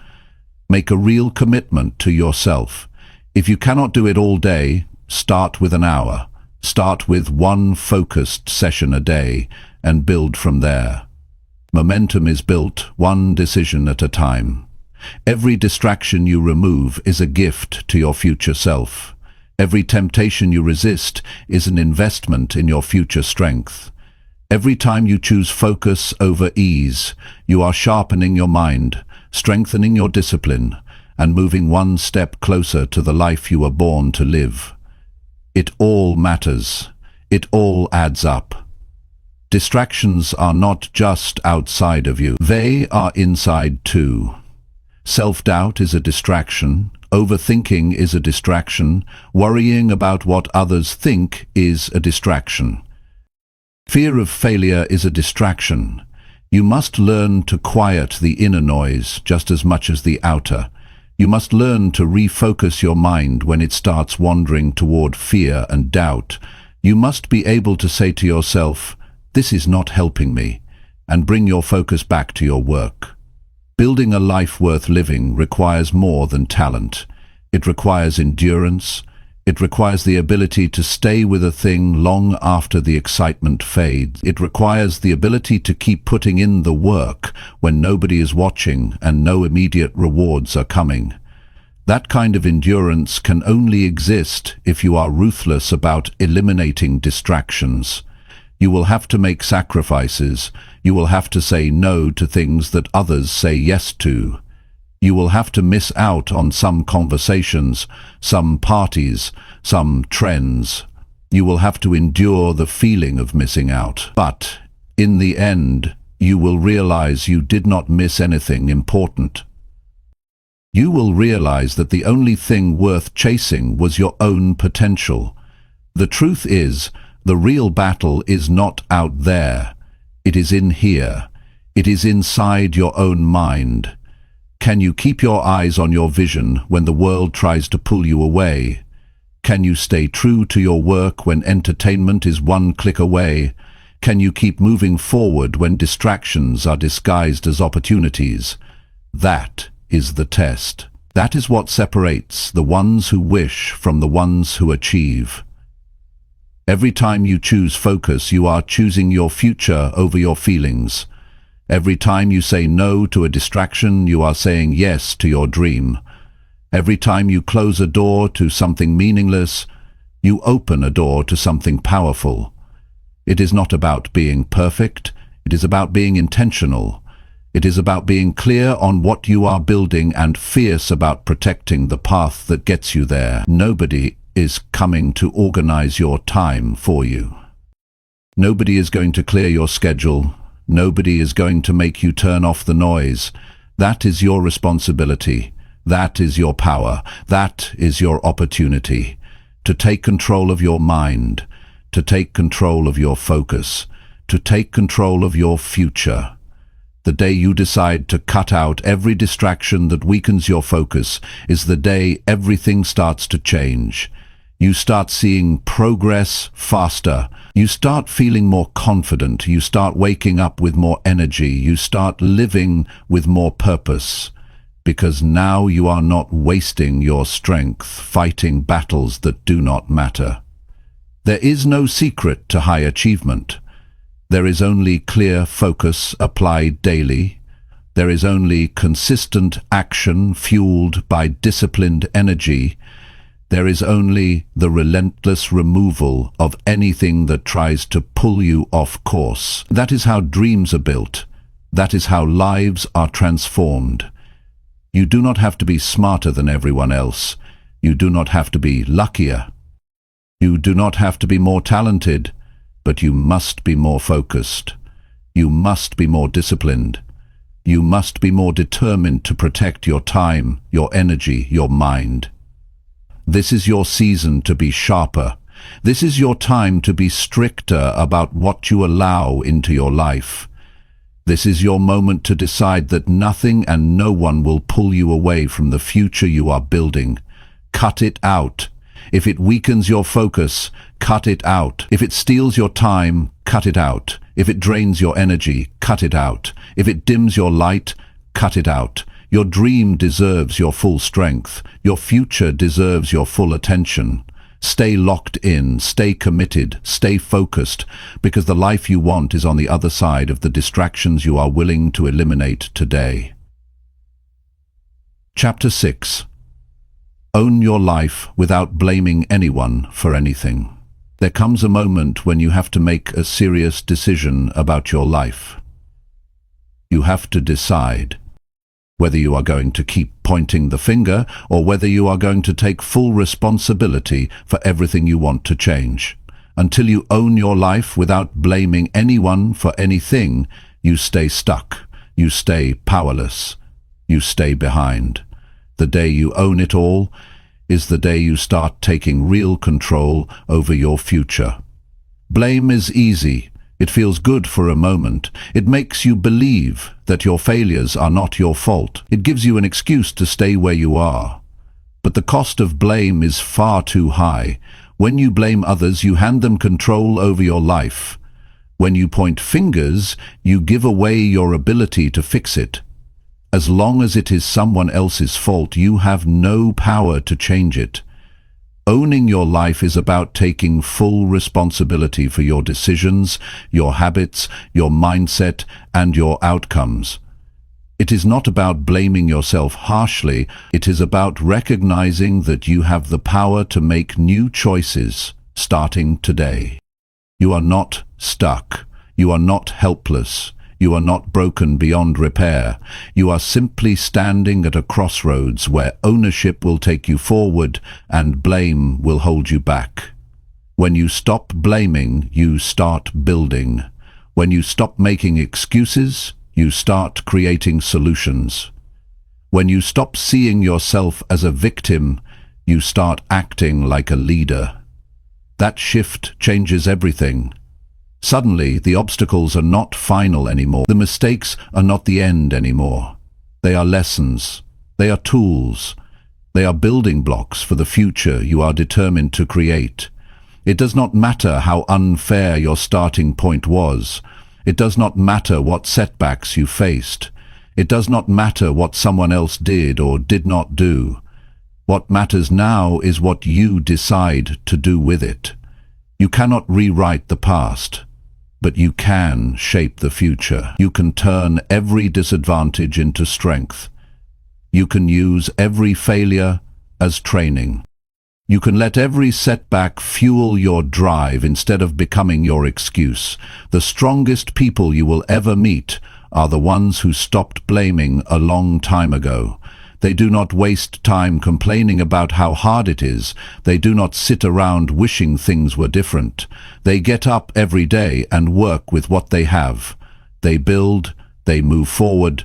Make a real commitment to yourself. If you cannot do it all day, start with an hour. Start with one focused session a day and build from there. Momentum is built one decision at a time. Every distraction you remove is a gift to your future self. Every temptation you resist is an investment in your future strength. Every time you choose focus over ease, you are sharpening your mind, strengthening your discipline, and moving one step closer to the life you were born to live. It all matters. It all adds up. Distractions are not just outside of you. They are inside too. Self-doubt is a distraction. Overthinking is a distraction. Worrying about what others think is a distraction. Fear of failure is a distraction. You must learn to quiet the inner noise just as much as the outer. You must learn to refocus your mind when it starts wandering toward fear and doubt. You must be able to say to yourself, "This is not helping me," and bring your focus back to your work. Building a life worth living requires more than talent. It requires endurance. It requires the ability to stay with a thing long after the excitement fades. It requires the ability to keep putting in the work when nobody is watching and no immediate rewards are coming. That kind of endurance can only exist if you are ruthless about eliminating distractions. You will have to make sacrifices. You will have to say no to things that others say yes to. You will have to miss out on some conversations, some parties, some trends. You will have to endure the feeling of missing out. But, in the end, you will realize you did not miss anything important. You will realize that the only thing worth chasing was your own potential. The truth is, the real battle is not out there. It is in here. It is inside your own mind. Can you keep your eyes on your vision when the world tries to pull you away? Can you stay true to your work when entertainment is one click away? Can you keep moving forward when distractions are disguised as opportunities? That is the test. That is what separates the ones who wish from the ones who achieve. Every time you choose focus, you are choosing your future over your feelings. Every time you say no to a distraction, you are saying yes to your dream. Every time you close a door to something meaningless, you open a door to something powerful. It is not about being perfect. It is about being intentional. It is about being clear on what you are building and fierce about protecting the path that gets you there. Nobody is coming to organize your time for you. Nobody is going to clear your schedule. Nobody is going to make you turn off the noise. That is your responsibility. That is your power. That is your opportunity. To take control of your mind. To take control of your focus. To take control of your future. The day you decide to cut out every distraction that weakens your focus is the day everything starts to change. You start seeing progress faster. You start feeling more confident. You start waking up with more energy. You start living with more purpose. Because now you are not wasting your strength fighting battles that do not matter. There is no secret to high achievement. There is only clear focus applied daily. There is only consistent action fueled by disciplined energy. There is only the relentless removal of anything that tries to pull you off course. That is how dreams are built. That is how lives are transformed. You do not have to be smarter than everyone else. You do not have to be luckier. You do not have to be more talented, but you must be more focused. You must be more disciplined. You must be more determined to protect your time, your energy, your mind. This is your season to be sharper. This is your time to be stricter about what you allow into your life. This is your moment to decide that nothing and no one will pull you away from the future you are building. Cut it out. If it weakens your focus, cut it out. If it steals your time, cut it out. If it drains your energy, cut it out. If it dims your light, cut it out. Your dream deserves your full strength. Your future deserves your full attention. Stay locked in, stay committed, stay focused, because the life you want is on the other side of the distractions you are willing to eliminate today. Chapter 6. Own your life without blaming anyone for anything. There comes a moment when you have to make a serious decision about your life. You have to decide whether you are going to keep pointing the finger or whether you are going to take full responsibility for everything you want to change. Until you own your life without blaming anyone for anything, you stay stuck, you stay powerless, you stay behind. The day you own it all is the day you start taking real control over your future. Blame is easy. It feels good for a moment. It makes you believe that your failures are not your fault. It gives you an excuse to stay where you are. But the cost of blame is far too high. When you blame others, you hand them control over your life. When you point fingers, you give away your ability to fix it. As long as it is someone else's fault, you have no power to change it. Owning your life is about taking full responsibility for your decisions, your habits, your mindset, and your outcomes. It is not about blaming yourself harshly. It is about recognizing that you have the power to make new choices starting today. You are not stuck. You are not helpless. You are not broken beyond repair. You are simply standing at a crossroads where ownership will take you forward and blame will hold you back. When you stop blaming, you start building. When you stop making excuses, you start creating solutions. When you stop seeing yourself as a victim, you start acting like a leader. That shift changes everything. Suddenly, the obstacles are not final anymore. The mistakes are not the end anymore. They are lessons. They are tools. They are building blocks for the future you are determined to create. It does not matter how unfair your starting point was. It does not matter what setbacks you faced. It does not matter what someone else did or did not do. What matters now is what you decide to do with it. You cannot rewrite the past, but you can shape the future. You can turn every disadvantage into strength. You can use every failure as training. You can let every setback fuel your drive instead of becoming your excuse. The strongest people you will ever meet are the ones who stopped blaming a long time ago. They do not waste time complaining about how hard it is. They do not sit around wishing things were different. They get up every day and work with what they have. They build, they move forward,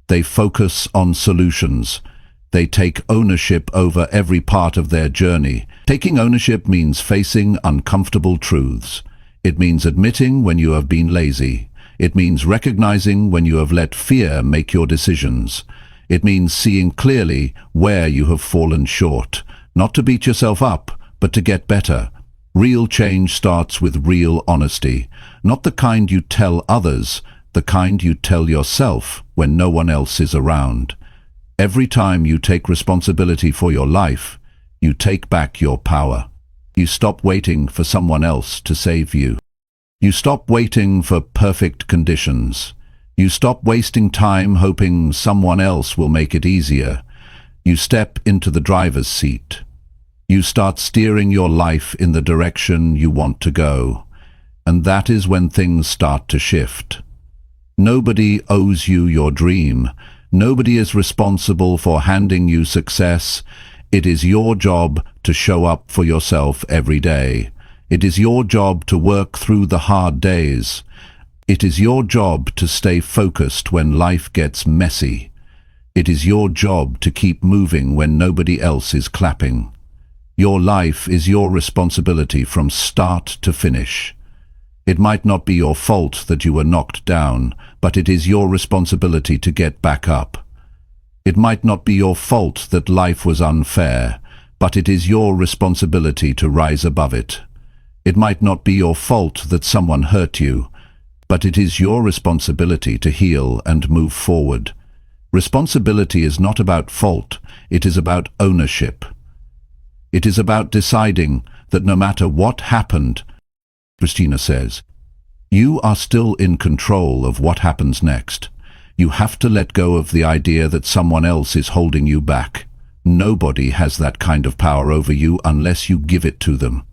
they focus on solutions. They take ownership over every part of their journey. Taking ownership means facing uncomfortable truths. It means admitting when you have been lazy. It means recognizing when you have let fear make your decisions. It means seeing clearly where you have fallen short, not to beat yourself up, but to get better. Real change starts with real honesty, not the kind you tell others, the kind you tell yourself when no one else is around. Every time you take responsibility for your life, you take back your power. You stop waiting for someone else to save you. You stop waiting for perfect conditions. You stop wasting time hoping someone else will make it easier. You step into the driver's seat. You start steering your life in the direction you want to go. And that is when things start to shift. Nobody owes you your dream. Nobody is responsible for handing you success. It is your job to show up for yourself every day. It is your job to work through the hard days. It is your job to stay focused when life gets messy. It is your job to keep moving when nobody else is clapping. Your life is your responsibility from start to finish. It might not be your fault that you were knocked down, but it is your responsibility to get back up. It might not be your fault that life was unfair, but it is your responsibility to rise above it. It might not be your fault that someone hurt you, but it is your responsibility to heal and move forward. Responsibility is not about fault, it is about ownership. It is about deciding that no matter what happened, Christina says, you are still in control of what happens next. You have to let go of the idea that someone else is holding you back. Nobody has that kind of power over you unless you give it to them.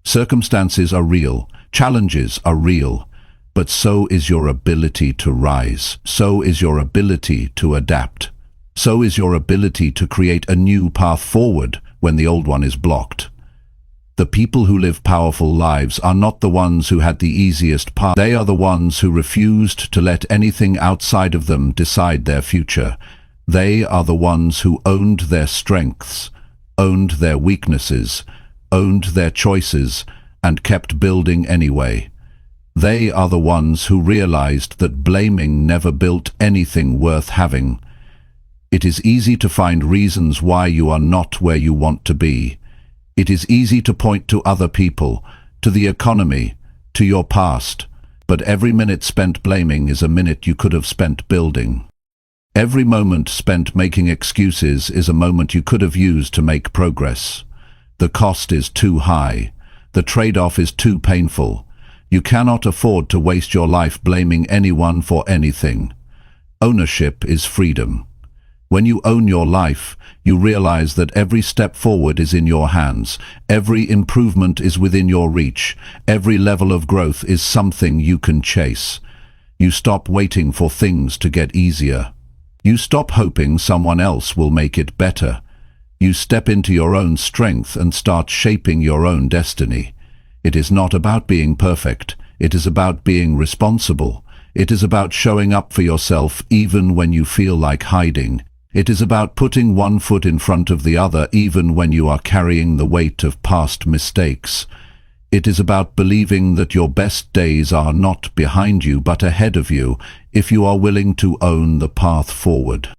Circumstances are real, challenges are real, but so is your ability to rise. So is your ability to adapt. So is your ability to create a new path forward when the old one is blocked. The people who live powerful lives are not the ones who had the easiest path. They are the ones who refused to let anything outside of them decide their future. They are the ones who owned their strengths, owned their weaknesses, owned their choices, and kept building anyway. They are the ones who realized that blaming never built anything worth having. It is easy to find reasons why you are not where you want to be. It is easy to point to other people, to the economy, to your past, but every minute spent blaming is a minute you could have spent building. Every moment spent making excuses is a moment you could have used to make progress. The cost is too high. The trade-off is too painful. You cannot afford to waste your life blaming anyone for anything. Ownership is freedom. When you own your life, you realize that every step forward is in your hands. Every improvement is within your reach. Every level of growth is something you can chase. You stop waiting for things to get easier. You stop hoping someone else will make it better. You step into your own strength and start shaping your own destiny. It is not about being perfect. It is about being responsible. It is about showing up for yourself even when you feel like hiding. It is about putting one foot in front of the other even when you are carrying the weight of past mistakes. It is about believing that your best days are not behind you but ahead of you if you are willing to own the path forward.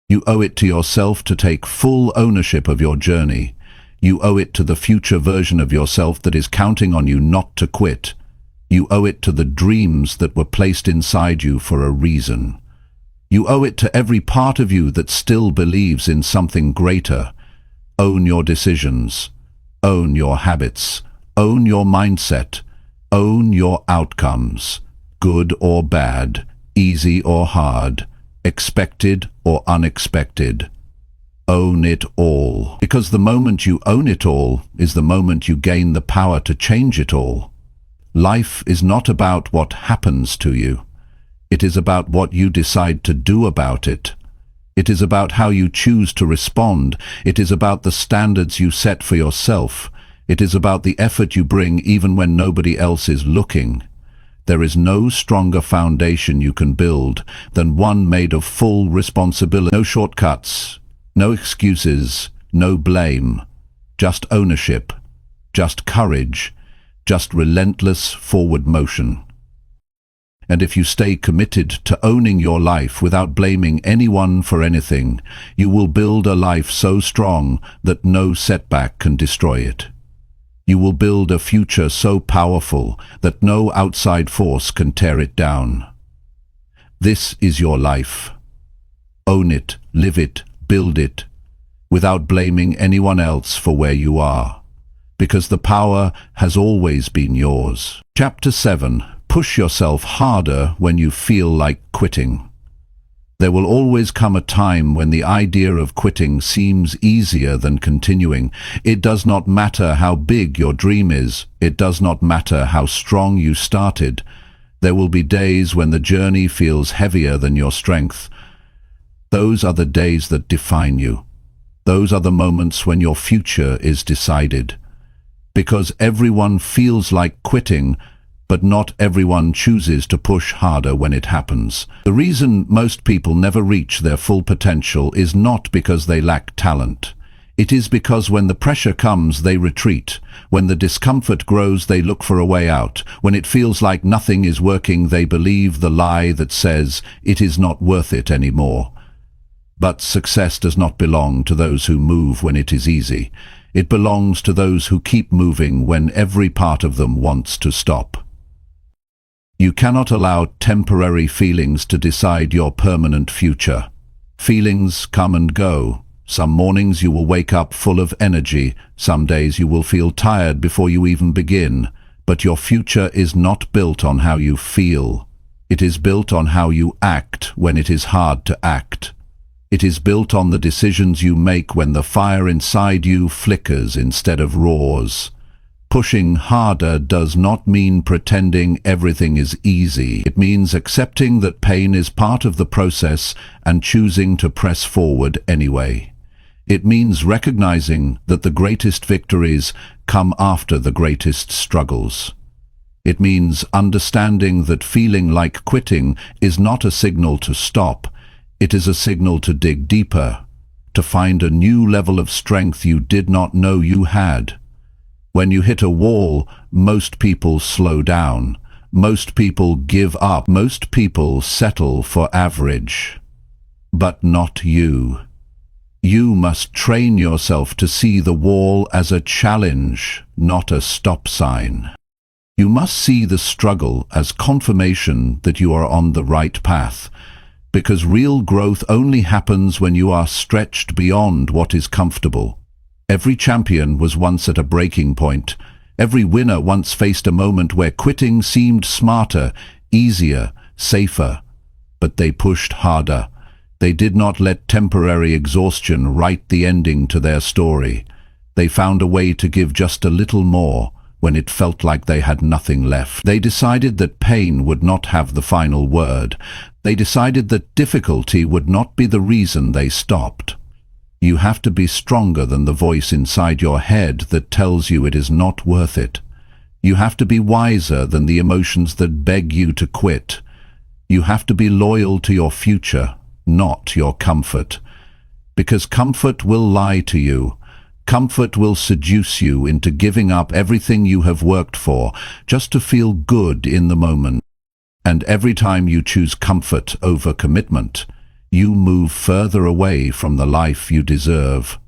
You owe it to yourself to take full ownership of your journey. You owe it to the future version of yourself that is counting on you not to quit. You owe it to the dreams that were placed inside you for a reason. You owe it to every part of you that still believes in something greater. Own your decisions. Own your habits. Own your mindset. Own your outcomes. Good or bad, easy or hard, expected or unexpected. Own it all. Because the moment you own it all is the moment you gain the power to change it all. Life is not about what happens to you. It is about what you decide to do about it. It is about how you choose to respond. It is about the standards you set for yourself. It is about the effort you bring even when nobody else is looking. There is no stronger foundation you can build than one made of full responsibility. No shortcuts, no excuses, no blame. Just ownership, just courage, just relentless forward motion. And if you stay committed to owning your life without blaming anyone for anything, you will build a life so strong that no setback can destroy it. You will build a future so powerful that no outside force can tear it down. This is your life. Own it, live it, build it, without blaming anyone else for where you are, because the power has always been yours. Chapter 7. Push yourself harder when you feel like quitting. There will always come a time when the idea of quitting seems easier than continuing. It does not matter how big your dream is. It does not matter how strong you started. There will be days when the journey feels heavier than your strength. Those are the days that define you. Those are the moments when your future is decided. Because everyone feels like quitting, but not everyone chooses to push harder when it happens. The reason most people never reach their full potential is not because they lack talent. It is because when the pressure comes, they retreat. When the discomfort grows, they look for a way out. When it feels like nothing is working, they believe the lie that says it is not worth it anymore. But success does not belong to those who move when it is easy. It belongs to those who keep moving when every part of them wants to stop. You cannot allow temporary feelings to decide your permanent future. Feelings come and go. Some mornings you will wake up full of energy, some days you will feel tired before you even begin, but your future is not built on how you feel. It is built on how you act when it is hard to act. It is built on the decisions you make when the fire inside you flickers instead of roars. Pushing harder does not mean pretending everything is easy. It means accepting that pain is part of the process and choosing to press forward anyway. It means recognizing that the greatest victories come after the greatest struggles. It means understanding that feeling like quitting is not a signal to stop. It is a signal to dig deeper, to find a new level of strength you did not know you had. When you hit a wall, most people slow down. Most people give up. Most people settle for average. But not you. You must train yourself to see the wall as a challenge, not a stop sign. You must see the struggle as confirmation that you are on the right path, because real growth only happens when you are stretched beyond what is comfortable. Every champion was once at a breaking point. Every winner once faced a moment where quitting seemed smarter, easier, safer. But they pushed harder. They did not let temporary exhaustion write the ending to their story. They found a way to give just a little more when it felt like they had nothing left. They decided that pain would not have the final word. They decided that difficulty would not be the reason they stopped. You have to be stronger than the voice inside your head that tells you it is not worth it. You have to be wiser than the emotions that beg you to quit. You have to be loyal to your future, not your comfort. Because comfort will lie to you. Comfort will seduce you into giving up everything you have worked for just to feel good in the moment. And every time you choose comfort over commitment, you move further away from the life you deserve.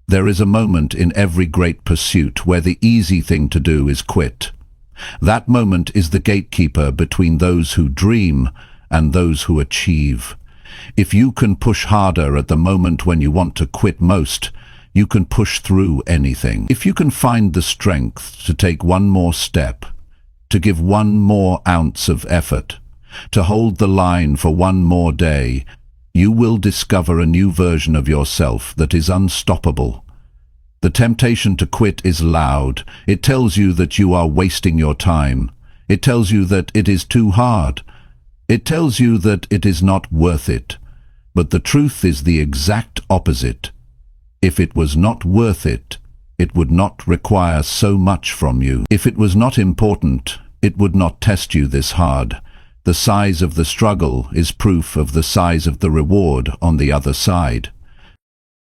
There is a moment in every great pursuit where the easy thing to do is quit. That moment is the gatekeeper between those who dream and those who achieve. If you can push harder at the moment when you want to quit most, you can push through anything. If you can find the strength to take one more step, to give one more ounce of effort, to hold the line for one more day, you will discover a new version of yourself that is unstoppable. The temptation to quit is loud. It tells you that you are wasting your time. It tells you that it is too hard. It tells you that it is not worth it. But the truth is the exact opposite. If it was not worth it, it would not require so much from you. If it was not important, it would not test you this hard. The size of the struggle is proof of the size of the reward on the other side.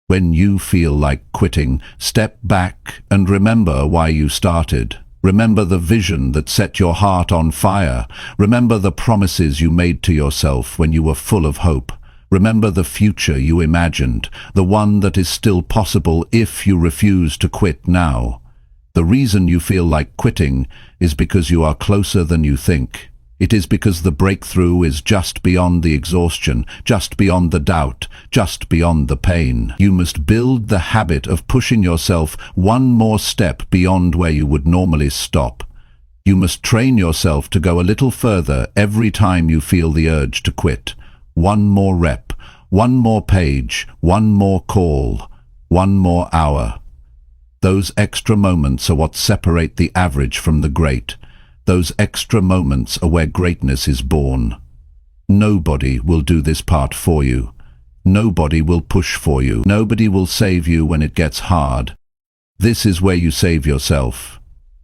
When you feel like quitting, step back and remember why you started. Remember the vision that set your heart on fire. Remember the promises you made to yourself when you were full of hope. Remember the future you imagined, the one that is still possible if you refuse to quit now. The reason you feel like quitting is because you are closer than you think. It is because the breakthrough is just beyond the exhaustion, just beyond the doubt, just beyond the pain. You must build the habit of pushing yourself one more step beyond where you would normally stop. You must train yourself to go a little further every time you feel the urge to quit. One more rep, one more page, one more call, one more hour. Those extra moments are what separate the average from the great. Those extra moments are where greatness is born. Nobody will do this part for you. Nobody will push for you. Nobody will save you when it gets hard. This is where you save yourself.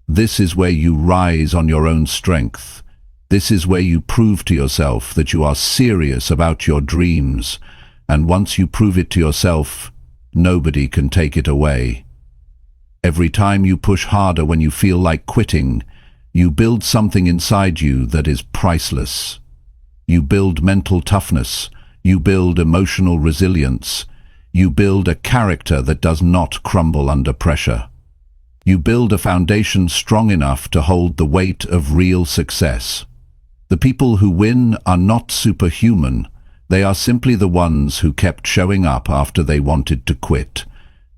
This is where you rise on your own strength. This is where you prove to yourself that you are serious about your dreams. And once you prove it to yourself, nobody can take it away. Every time you push harder when you feel like quitting, you build something inside you that is priceless. You build mental toughness. You build emotional resilience. You build a character that does not crumble under pressure. You build a foundation strong enough to hold the weight of real success. The people who win are not superhuman. They are simply the ones who kept showing up after they wanted to quit.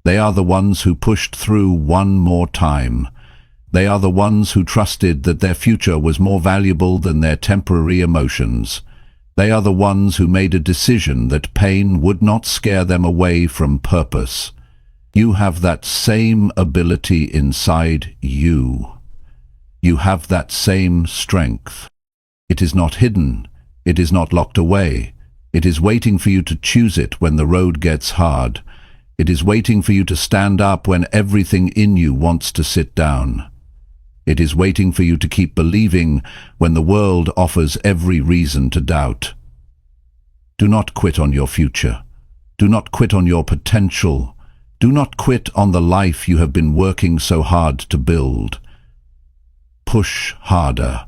They are the ones who pushed through one more time. They are the ones who trusted that their future was more valuable than their temporary emotions. They are the ones who made a decision that pain would not scare them away from purpose. You have that same ability inside you. You have that same strength. It is not hidden. It is not locked away. It is waiting for you to choose it when the road gets hard. It is waiting for you to stand up when everything in you wants to sit down. It is waiting for you to keep believing when the world offers every reason to doubt. Do not quit on your future. Do not quit on your potential. Do not quit on the life you have been working so hard to build. Push harder.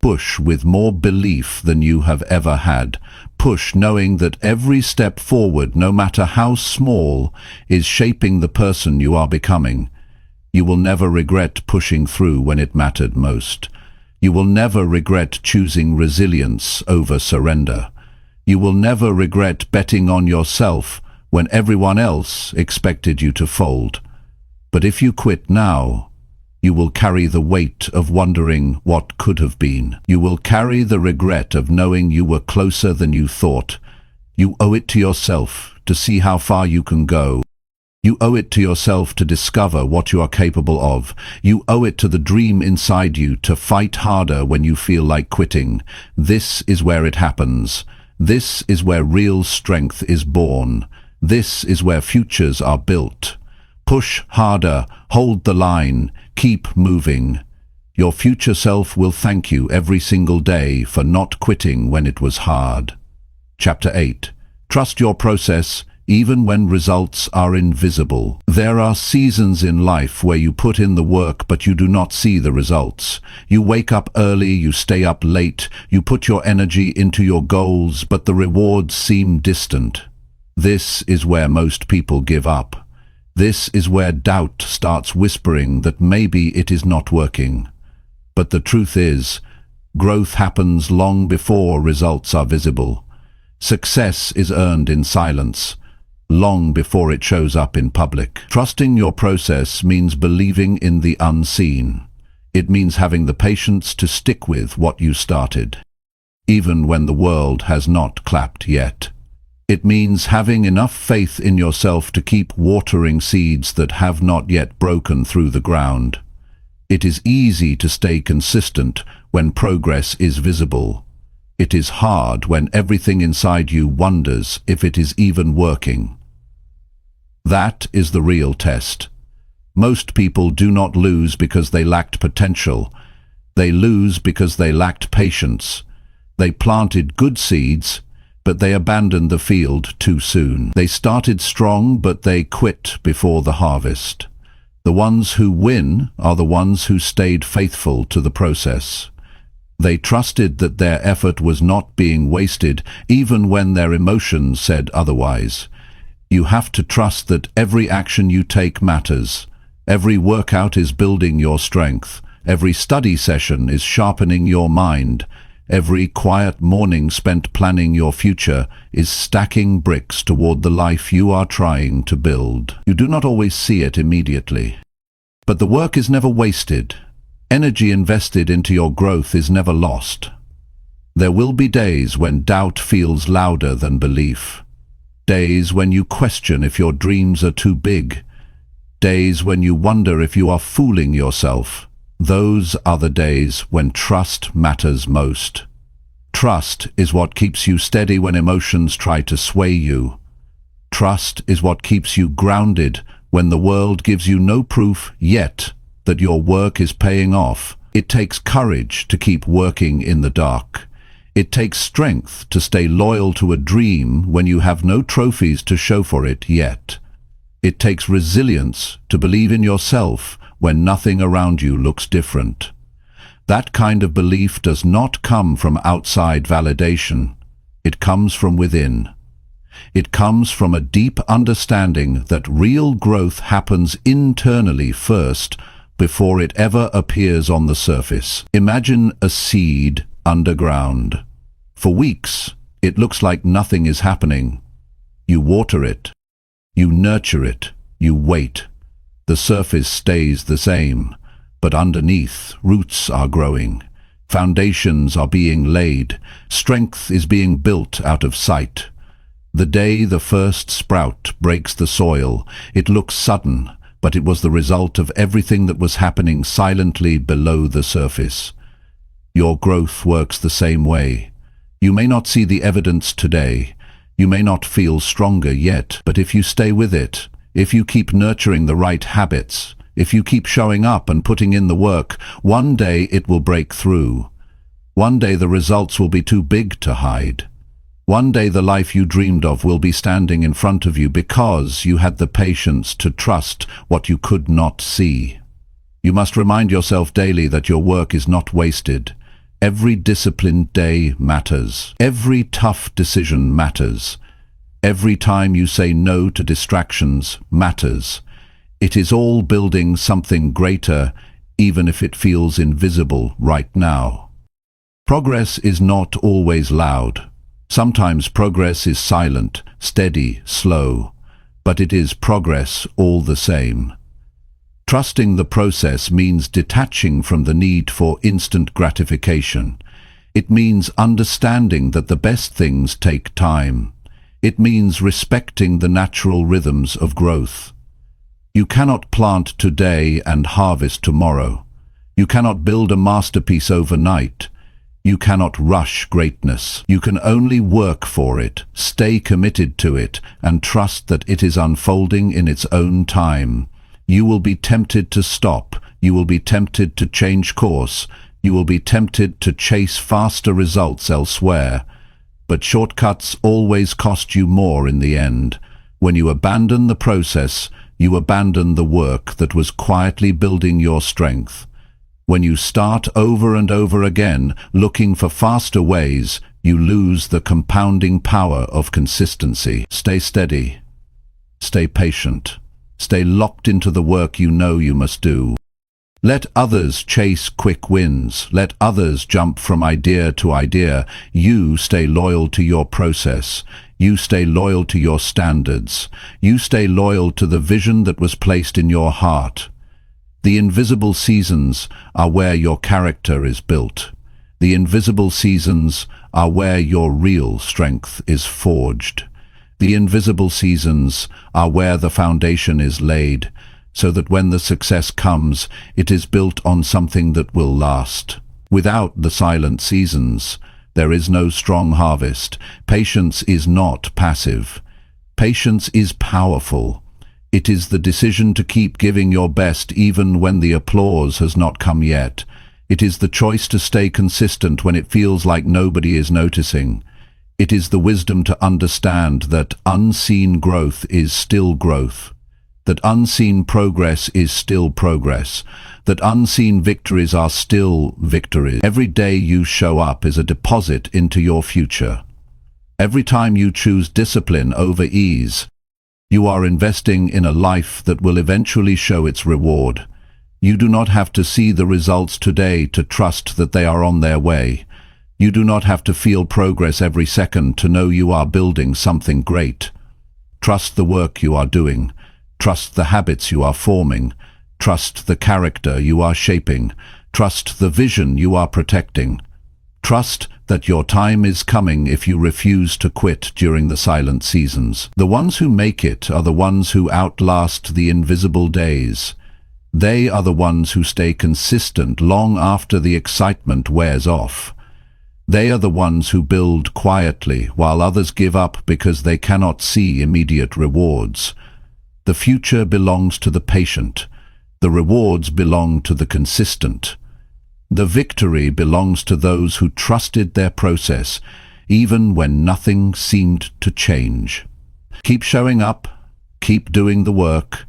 Push with more belief than you have ever had. Push knowing that every step forward, no matter how small, is shaping the person you are becoming. You will never regret pushing through when it mattered most. You will never regret choosing resilience over surrender. You will never regret betting on yourself when everyone else expected you to fold. But if you quit now, you will carry the weight of wondering what could have been. You will carry the regret of knowing you were closer than you thought. You owe it to yourself to see how far you can go. You owe it to yourself to discover what you are capable of. You owe it to the dream inside you to fight harder when you feel like quitting. This is where it happens. This is where real strength is born. This is where futures are built. Push harder, hold the line, keep moving. Your future self will thank you every single day for not quitting when it was hard. Chapter 8. Trust your process, even when results are invisible. There are seasons in life where you put in the work but you do not see the results. You wake up early, you stay up late, you put your energy into your goals, but the rewards seem distant. This is where most people give up. This is where doubt starts whispering that maybe it is not working. But the truth is, growth happens long before results are visible. Success is earned in silence, long before it shows up in public. Trusting your process means believing in the unseen. It means having the patience to stick with what you started, even when the world has not clapped yet. It means having enough faith in yourself to keep watering seeds that have not yet broken through the ground. It is easy to stay consistent when progress is visible. It is hard when everything inside you wonders if it is even working. That is the real test. Most people do not lose because they lacked potential. They lose because they lacked patience. They planted good seeds, but they abandoned the field too soon. They started strong, but they quit before the harvest. The ones who win are the ones who stayed faithful to the process. They trusted that their effort was not being wasted, even when their emotions said otherwise. You have to trust that every action you take matters. Every workout is building your strength. Every study session is sharpening your mind. Every quiet morning spent planning your future is stacking bricks toward the life you are trying to build. You do not always see it immediately. But the work is never wasted. Energy invested into your growth is never lost. There will be days when doubt feels louder than belief. Days when you question if your dreams are too big. Days when you wonder if you are fooling yourself. Those are the days when trust matters most. Trust is what keeps you steady when emotions try to sway you. Trust is what keeps you grounded when the world gives you no proof yet that your work is paying off. It takes courage to keep working in the dark. It takes strength to stay loyal to a dream when you have no trophies to show for it yet. It takes resilience to believe in yourself when nothing around you looks different. That kind of belief does not come from outside validation. It comes from within. It comes from a deep understanding that real growth happens internally first before it ever appears on the surface. Imagine a seed underground. For weeks, It looks like nothing is happening. You water it. You nurture it. You wait. The surface stays the same, but underneath, roots are growing. Foundations are being laid. Strength is being built out of sight. The day the first sprout breaks the soil, it looks sudden, but it was the result of everything that was happening silently below the surface. Your growth works the same way. You may not see the evidence today. You may not feel stronger yet, but if you stay with it, if you keep nurturing the right habits, if you keep showing up and putting in the work, one day it will break through. One day the results will be too big to hide. One day the life you dreamed of will be standing in front of you because you had the patience to trust what you could not see. You must remind yourself daily that your work is not wasted. Every disciplined day matters. Every tough decision matters. Every time you say no to distractions matters. It is all building something greater, even if it feels invisible right now. Progress is not always loud. Sometimes progress is silent, steady, slow, but it is progress all the same. Trusting the process means detaching from the need for instant gratification. It means understanding that the best things take time. It means respecting the natural rhythms of growth. You cannot plant today and harvest tomorrow. You cannot build a masterpiece overnight. You cannot rush greatness. You can only work for it, stay committed to it, and trust that it is unfolding in its own time. You will be tempted to stop. You will be tempted to change course. You will be tempted to chase faster results elsewhere. But shortcuts always cost you more in the end. When you abandon the process, you abandon the work that was quietly building your strength. When you start over and over again, looking for faster ways, you lose the compounding power of consistency. Stay steady. Stay patient. Stay locked into the work you know you must do. Let others chase quick wins. Let others jump from idea to idea. You stay loyal to your process. You stay loyal to your standards. You stay loyal to the vision that was placed in your heart. The invisible seasons are where your character is built. The invisible seasons are where your real strength is forged. The invisible seasons are where the foundation is laid, so that when the success comes, it is built on something that will last. Without the silent seasons, there is no strong harvest. Patience is not passive. Patience is powerful. It is the decision to keep giving your best even when the applause has not come yet. It is the choice to stay consistent when it feels like nobody is noticing. It is the wisdom to understand that unseen growth is still growth, that unseen progress is still progress, that unseen victories are still victories. Every day you show up is a deposit into your future. Every time you choose discipline over ease, you are investing in a life that will eventually show its reward. You do not have to see the results today to trust that they are on their way. You do not have to feel progress every second to know you are building something great. Trust the work you are doing. Trust the habits you are forming. Trust the character you are shaping. Trust the vision you are protecting. Trust that your time is coming if you refuse to quit during the silent seasons. The ones who make it are the ones who outlast the invisible days. They are the ones who stay consistent long after the excitement wears off. They are the ones who build quietly while others give up because they cannot see immediate rewards. The future belongs to the patient. The rewards belong to the consistent. The victory belongs to those who trusted their process, even when nothing seemed to change. Keep showing up, keep doing the work,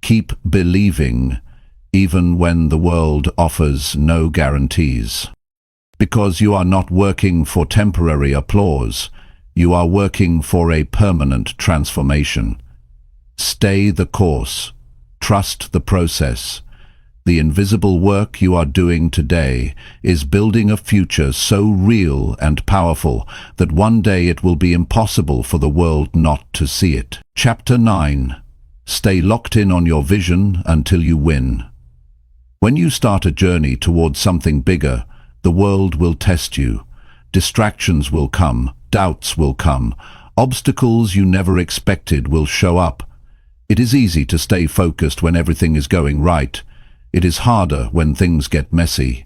keep believing, even when the world offers no guarantees. Because you are not working for temporary applause, you are working for a permanent transformation. Stay the course. Trust the process. The invisible work you are doing today is building a future so real and powerful that one day it will be impossible for the world not to see it. Chapter 9. Stay locked in on your vision until you win. When you start a journey towards something bigger, the world will test you. Distractions will come, doubts will come, obstacles you never expected will show up. It is easy to stay focused when everything is going right. It is harder when things get messy.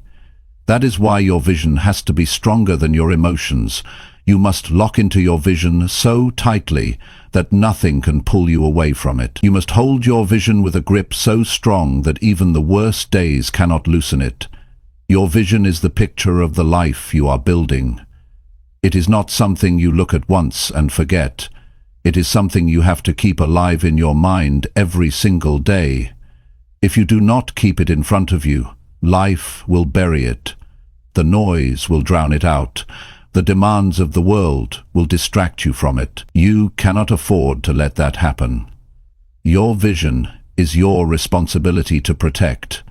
That is why your vision has to be stronger than your emotions. You must lock into your vision so tightly that nothing can pull you away from it. You must hold your vision with a grip so strong that even the worst days cannot loosen it. Your vision is the picture of the life you are building. It is not something you look at once and forget. It is something you have to keep alive in your mind every single day. If you do not keep it in front of you, life will bury it. The noise will drown it out. The demands of the world will distract you from it. You cannot afford to let that happen. Your vision is your responsibility to protect.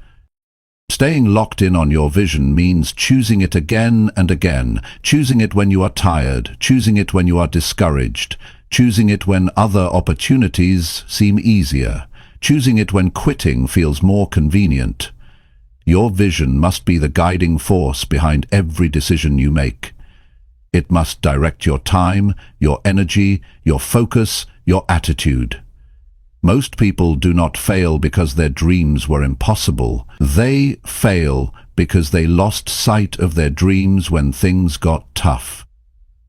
Staying locked in on your vision means choosing it again and again, choosing it when you are tired, choosing it when you are discouraged, choosing it when other opportunities seem easier, choosing it when quitting feels more convenient. Your vision must be the guiding force behind every decision you make. It must direct your time, your energy, your focus, your attitude. Most people do not fail because their dreams were impossible. They fail because they lost sight of their dreams when things got tough.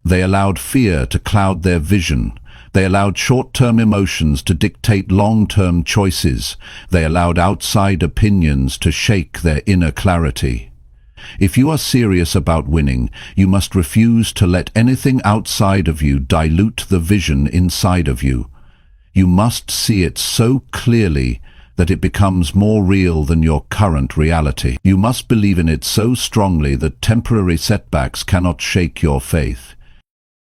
They allowed fear to cloud their vision. They allowed short-term emotions to dictate long-term choices. They allowed outside opinions to shake their inner clarity. If you are serious about winning, you must refuse to let anything outside of you dilute the vision inside of you. You must see it so clearly that it becomes more real than your current reality. You must believe in it so strongly that temporary setbacks cannot shake your faith.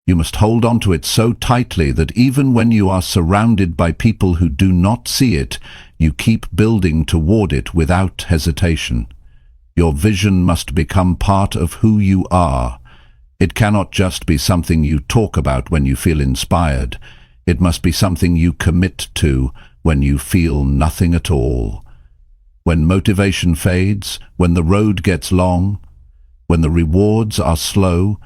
You must hold on to it so tightly that even when you are surrounded by people who do not see it, you keep building toward it without hesitation. Your vision must become part of who you are. It cannot just be something you talk about when you feel inspired. It must be something you commit to when you feel nothing at all. When motivation fades, when the road gets long, when the rewards are slow,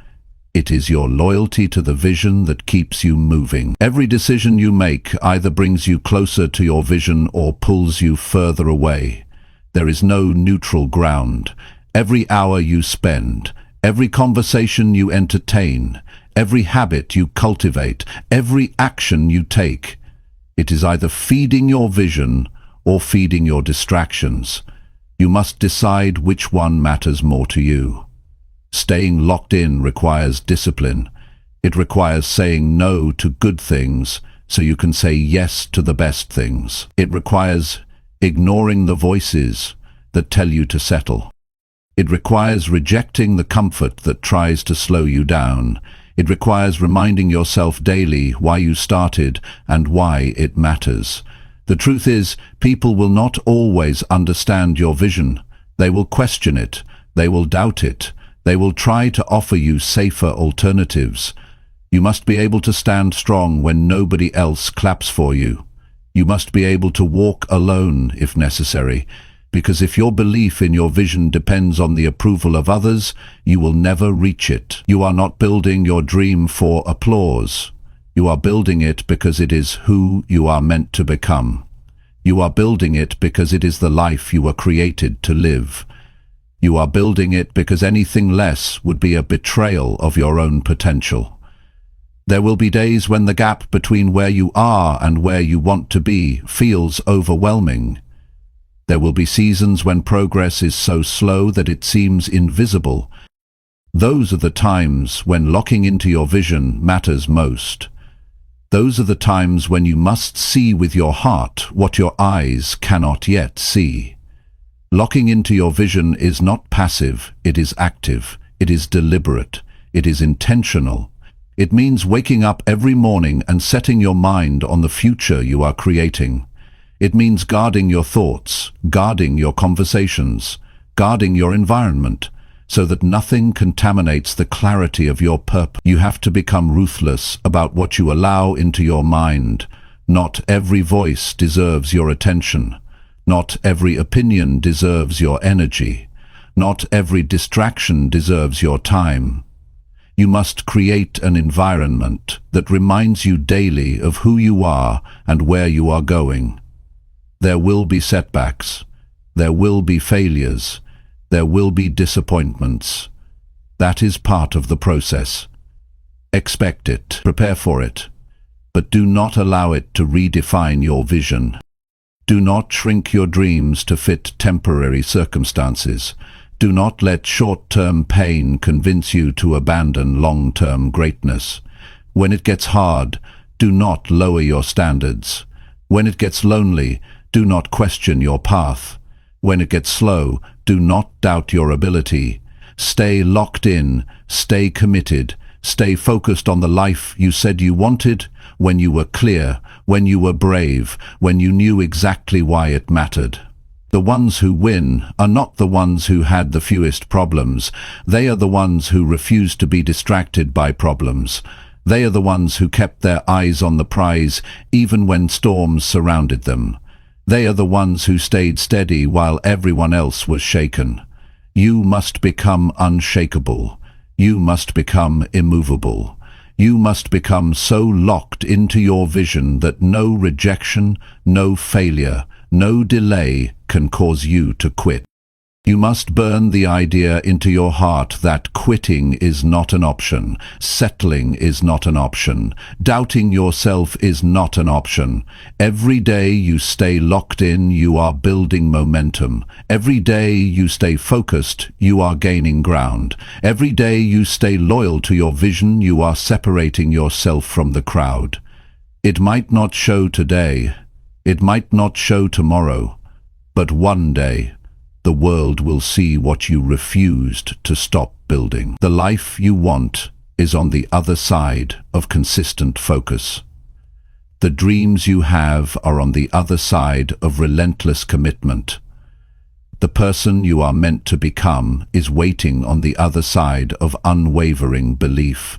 it is your loyalty to the vision that keeps you moving. Every decision you make either brings you closer to your vision or pulls you further away. There is no neutral ground. Every hour you spend, every conversation you entertain, every habit you cultivate, every action you take, it is either feeding your vision or feeding your distractions. You must decide which one matters more to you. Staying locked in requires discipline. It requires saying no to good things so you can say yes to the best things. It requires ignoring the voices that tell you to settle. It requires rejecting the comfort that tries to slow you down. It requires reminding yourself daily why you started and why it matters. The truth is, people will not always understand your vision. They will question it. They will doubt it. They will try to offer you safer alternatives. You must be able to stand strong when nobody else claps for you. You must be able to walk alone if necessary, because if your belief in your vision depends on the approval of others, you will never reach it. You are not building your dream for applause. You are building it because it is who you are meant to become. You are building it because it is the life you were created to live. You are building it because anything less would be a betrayal of your own potential. There will be days when the gap between where you are and where you want to be feels overwhelming. There will be seasons when progress is so slow that it seems invisible. Those are the times when locking into your vision matters most. Those are the times when you must see with your heart what your eyes cannot yet see. Locking into your vision is not passive, it is active, it is deliberate, it is intentional. It means waking up every morning and setting your mind on the future you are creating. It means guarding your thoughts, guarding your conversations, guarding your environment, so that nothing contaminates the clarity of your purpose. You have to become ruthless about what you allow into your mind. Not every voice deserves your attention. Not every opinion deserves your energy. Not every distraction deserves your time. You must create an environment that reminds you daily of who you are and where you are going. There will be setbacks. There will be failures. There will be disappointments. That is part of the process. Expect it, prepare for it, but do not allow it to redefine your vision. Do not shrink your dreams to fit temporary circumstances. Do not let short-term pain convince you to abandon long-term greatness. When it gets hard, do not lower your standards. When it gets lonely, do not question your path. When it gets slow, do not doubt your ability. Stay locked in, stay committed, stay focused on the life you said you wanted, when you were clear, when you were brave, when you knew exactly why it mattered. The ones who win are not the ones who had the fewest problems. They are the ones who refused to be distracted by problems. They are the ones who kept their eyes on the prize even when storms surrounded them. They are the ones who stayed steady while everyone else was shaken. You must become unshakable. You must become immovable. You must become so locked into your vision that no rejection, no failure, no delay can cause you to quit. You must burn the idea into your heart that quitting is not an option, settling is not an option, doubting yourself is not an option. Every day you stay locked in, you are building momentum. Every day you stay focused, you are gaining ground. Every day you stay loyal to your vision, you are separating yourself from the crowd. It might not show today, it might not show tomorrow, but one day, the world will see what you refused to stop building. The life you want is on the other side of consistent focus. The dreams you have are on the other side of relentless commitment. The person you are meant to become is waiting on the other side of unwavering belief.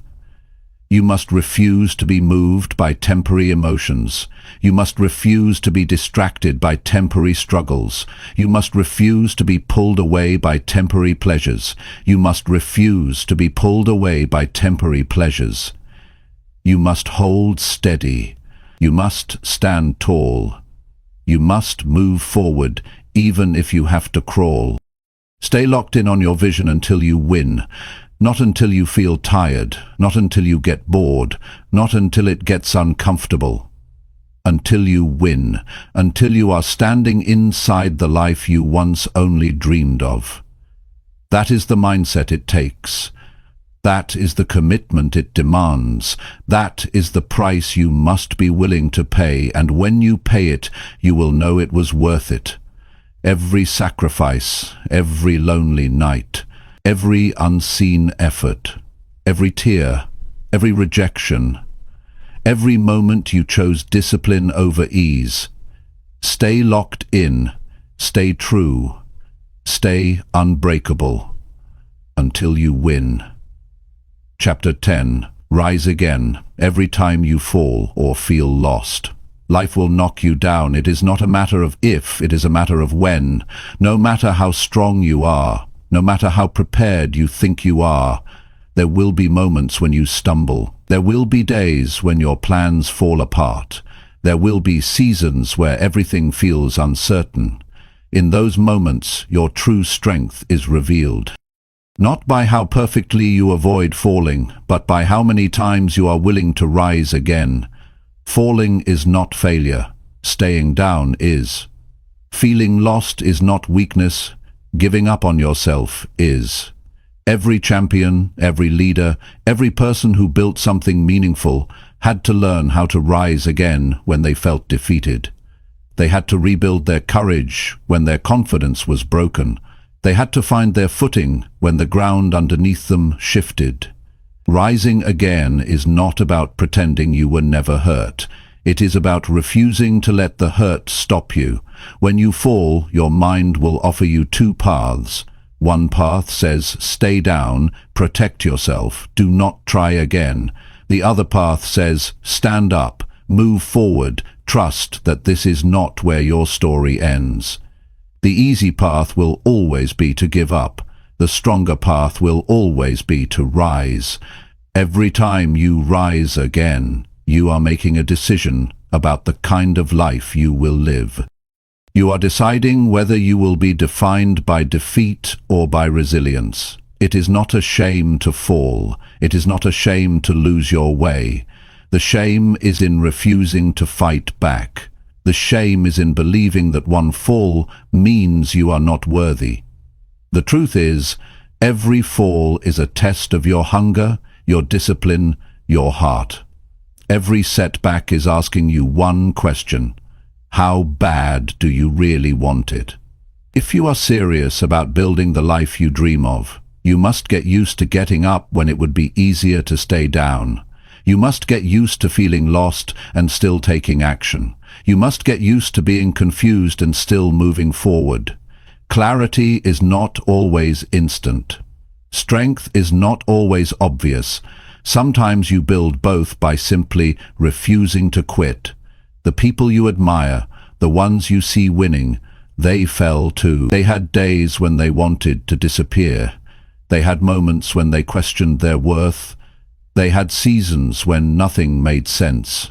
You must refuse to be moved by temporary emotions. You must refuse to be distracted by temporary struggles. You must refuse to be pulled away by temporary pleasures. You must refuse to be pulled away by temporary pleasures. You must hold steady. You must stand tall. You must move forward, even if you have to crawl. Stay locked in on your vision until you win. Not until you feel tired, not until you get bored, not until it gets uncomfortable. Until you win, until you are standing inside the life you once only dreamed of. That is the mindset it takes. That is the commitment it demands. That is the price you must be willing to pay, and when you pay it, you will know it was worth it. Every sacrifice, every lonely night, every unseen effort, every tear, every rejection, every moment you chose discipline over ease. Stay locked in, stay true, stay unbreakable, until you win. Chapter 10. Rise again, every time you fall or feel lost. Life will knock you down. It is not a matter of if, it is a matter of when. No matter how strong you are, no matter how prepared you think you are, there will be moments when you stumble. There will be days when your plans fall apart. There will be seasons where everything feels uncertain. In those moments, your true strength is revealed. Not by how perfectly you avoid falling, but by how many times you are willing to rise again. Falling is not failure. Staying down is. Feeling lost is not weakness. Giving up on yourself is. Every champion, every leader, every person who built something meaningful had to learn how to rise again when they felt defeated. They had to rebuild their courage when their confidence was broken. They had to find their footing when the ground underneath them shifted. Rising again is not about pretending you were never hurt. It is about refusing to let the hurt stop you. When you fall, your mind will offer you two paths. One path says, stay down, protect yourself, do not try again. The other path says, stand up, move forward, trust that this is not where your story ends. The easy path will always be to give up. The stronger path will always be to rise. Every time you rise again, you are making a decision about the kind of life you will live. You are deciding whether you will be defined by defeat or by resilience. It is not a shame to fall. It is not a shame to lose your way. The shame is in refusing to fight back. The shame is in believing that one fall means you are not worthy. The truth is, every fall is a test of your hunger, your discipline, your heart. Every setback is asking you one question: how bad do you really want it? If you are serious about building the life you dream of, you must get used to getting up when it would be easier to stay down. You must get used to feeling lost and still taking action. You must get used to being confused and still moving forward. Clarity is not always instant. Strength is not always obvious. Sometimes you build both by simply refusing to quit. The people you admire, the ones you see winning, they fell too. They had days when they wanted to disappear. They had moments when they questioned their worth. They had seasons when nothing made sense.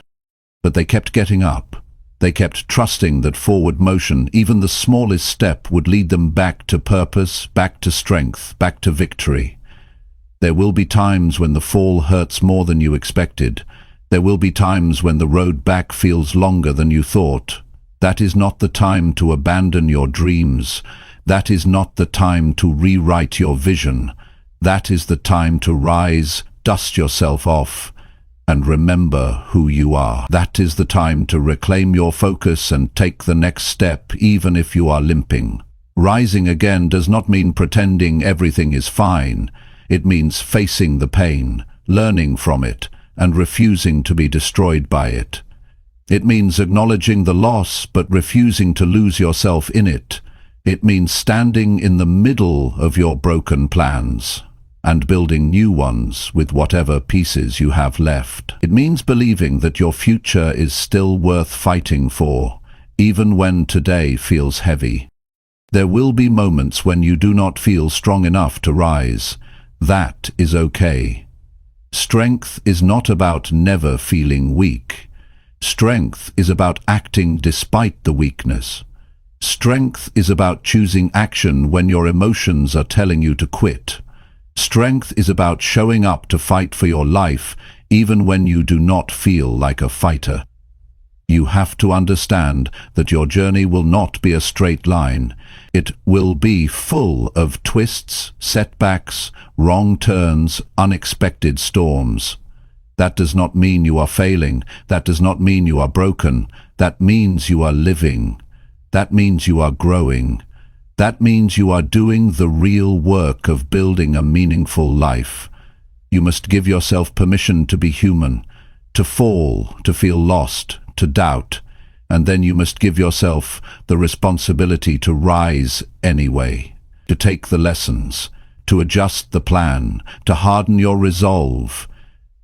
But they kept getting up. They kept trusting that forward motion, even the smallest step, would lead them back to purpose, back to strength, back to victory. There will be times when the fall hurts more than you expected. There will be times when the road back feels longer than you thought. That is not the time to abandon your dreams. That is not the time to rewrite your vision. That is the time to rise, dust yourself off, and remember who you are. That is the time to reclaim your focus and take the next step, even if you are limping. Rising again does not mean pretending everything is fine. It means facing the pain, learning from it, and refusing to be destroyed by it. It means acknowledging the loss, but refusing to lose yourself in it. It means standing in the middle of your broken plans and building new ones with whatever pieces you have left. It means believing that your future is still worth fighting for, even when today feels heavy. There will be moments when you do not feel strong enough to rise. That is okay. Strength is not about never feeling weak. Strength is about acting despite the weakness. Strength is about choosing action when your emotions are telling you to quit. Strength is about showing up to fight for your life, even when you do not feel like a fighter. You have to understand that your journey will not be a straight line. It will be full of twists, setbacks, wrong turns, unexpected storms. That does not mean you are failing. That does not mean you are broken. That means you are living. That means you are growing. That means you are doing the real work of building a meaningful life. You must give yourself permission to be human, to fall, to feel lost, to doubt, and then you must give yourself the responsibility to rise anyway, to take the lessons, to adjust the plan, to harden your resolve.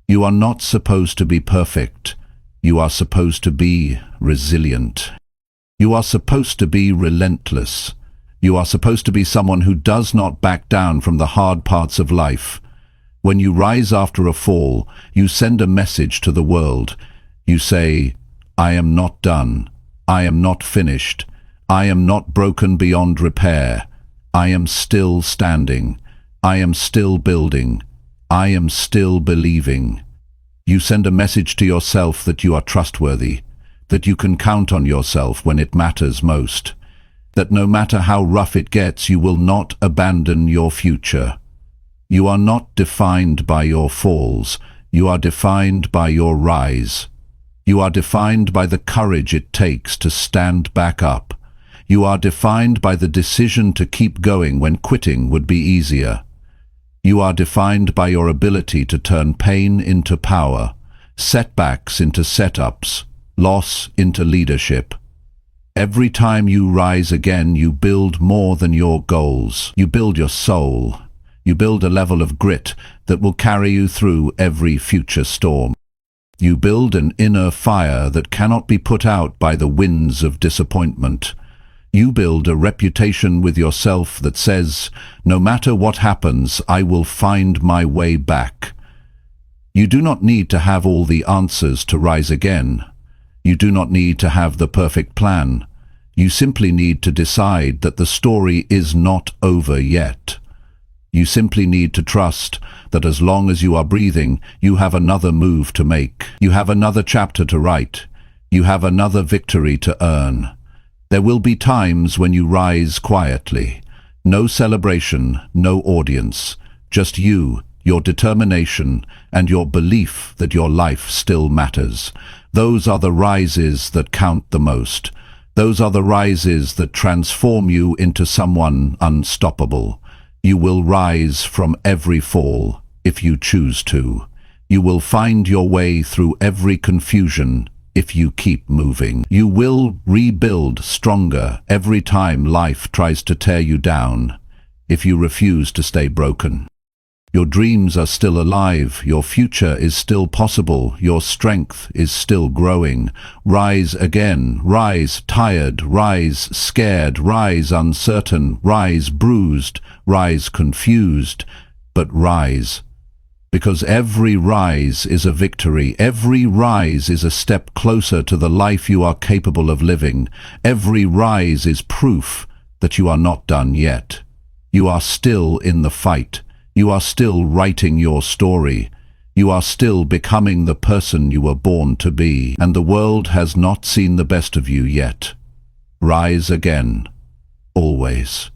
You are not supposed to be perfect. You are supposed to be resilient. You are supposed to be relentless. You are supposed to be someone who does not back down from the hard parts of life. When you rise after a fall, you send a message to the world. You say, I am not done. I am not finished. I am not broken beyond repair. I am still standing. I am still building. I am still believing. You send a message to yourself that you are trustworthy, that you can count on yourself when it matters most, that no matter how rough it gets, you will not abandon your future. You are not defined by your falls. You are defined by your rise. You are defined by the courage it takes to stand back up. You are defined by the decision to keep going when quitting would be easier. You are defined by your ability to turn pain into power, setbacks into setups, loss into leadership. Every time you rise again, you build more than your goals. You build your soul. You build a level of grit that will carry you through every future storm. You build an inner fire that cannot be put out by the winds of disappointment. You build a reputation with yourself that says, no matter what happens, I will find my way back. You do not need to have all the answers to rise again. You do not need to have the perfect plan. You simply need to decide that the story is not over yet. You simply need to trust that as long as you are breathing, you have another move to make. You have another chapter to write. You have another victory to earn. There will be times when you rise quietly. No celebration, no audience. Just you, your determination, and your belief that your life still matters. Those are the rises that count the most. Those are the rises that transform you into someone unstoppable. You will rise from every fall, if you choose to. You will find your way through every confusion, if you keep moving. You will rebuild stronger every time life tries to tear you down, if you refuse to stay broken. Your dreams are still alive, your future is still possible, your strength is still growing. Rise again, rise tired, rise scared, rise uncertain, rise bruised, rise confused, but rise. Because every rise is a victory, every rise is a step closer to the life you are capable of living. Every rise is proof that you are not done yet. You are still in the fight. You are still writing your story. You are still becoming the person you were born to be, and the world has not seen the best of you yet. Rise again, always.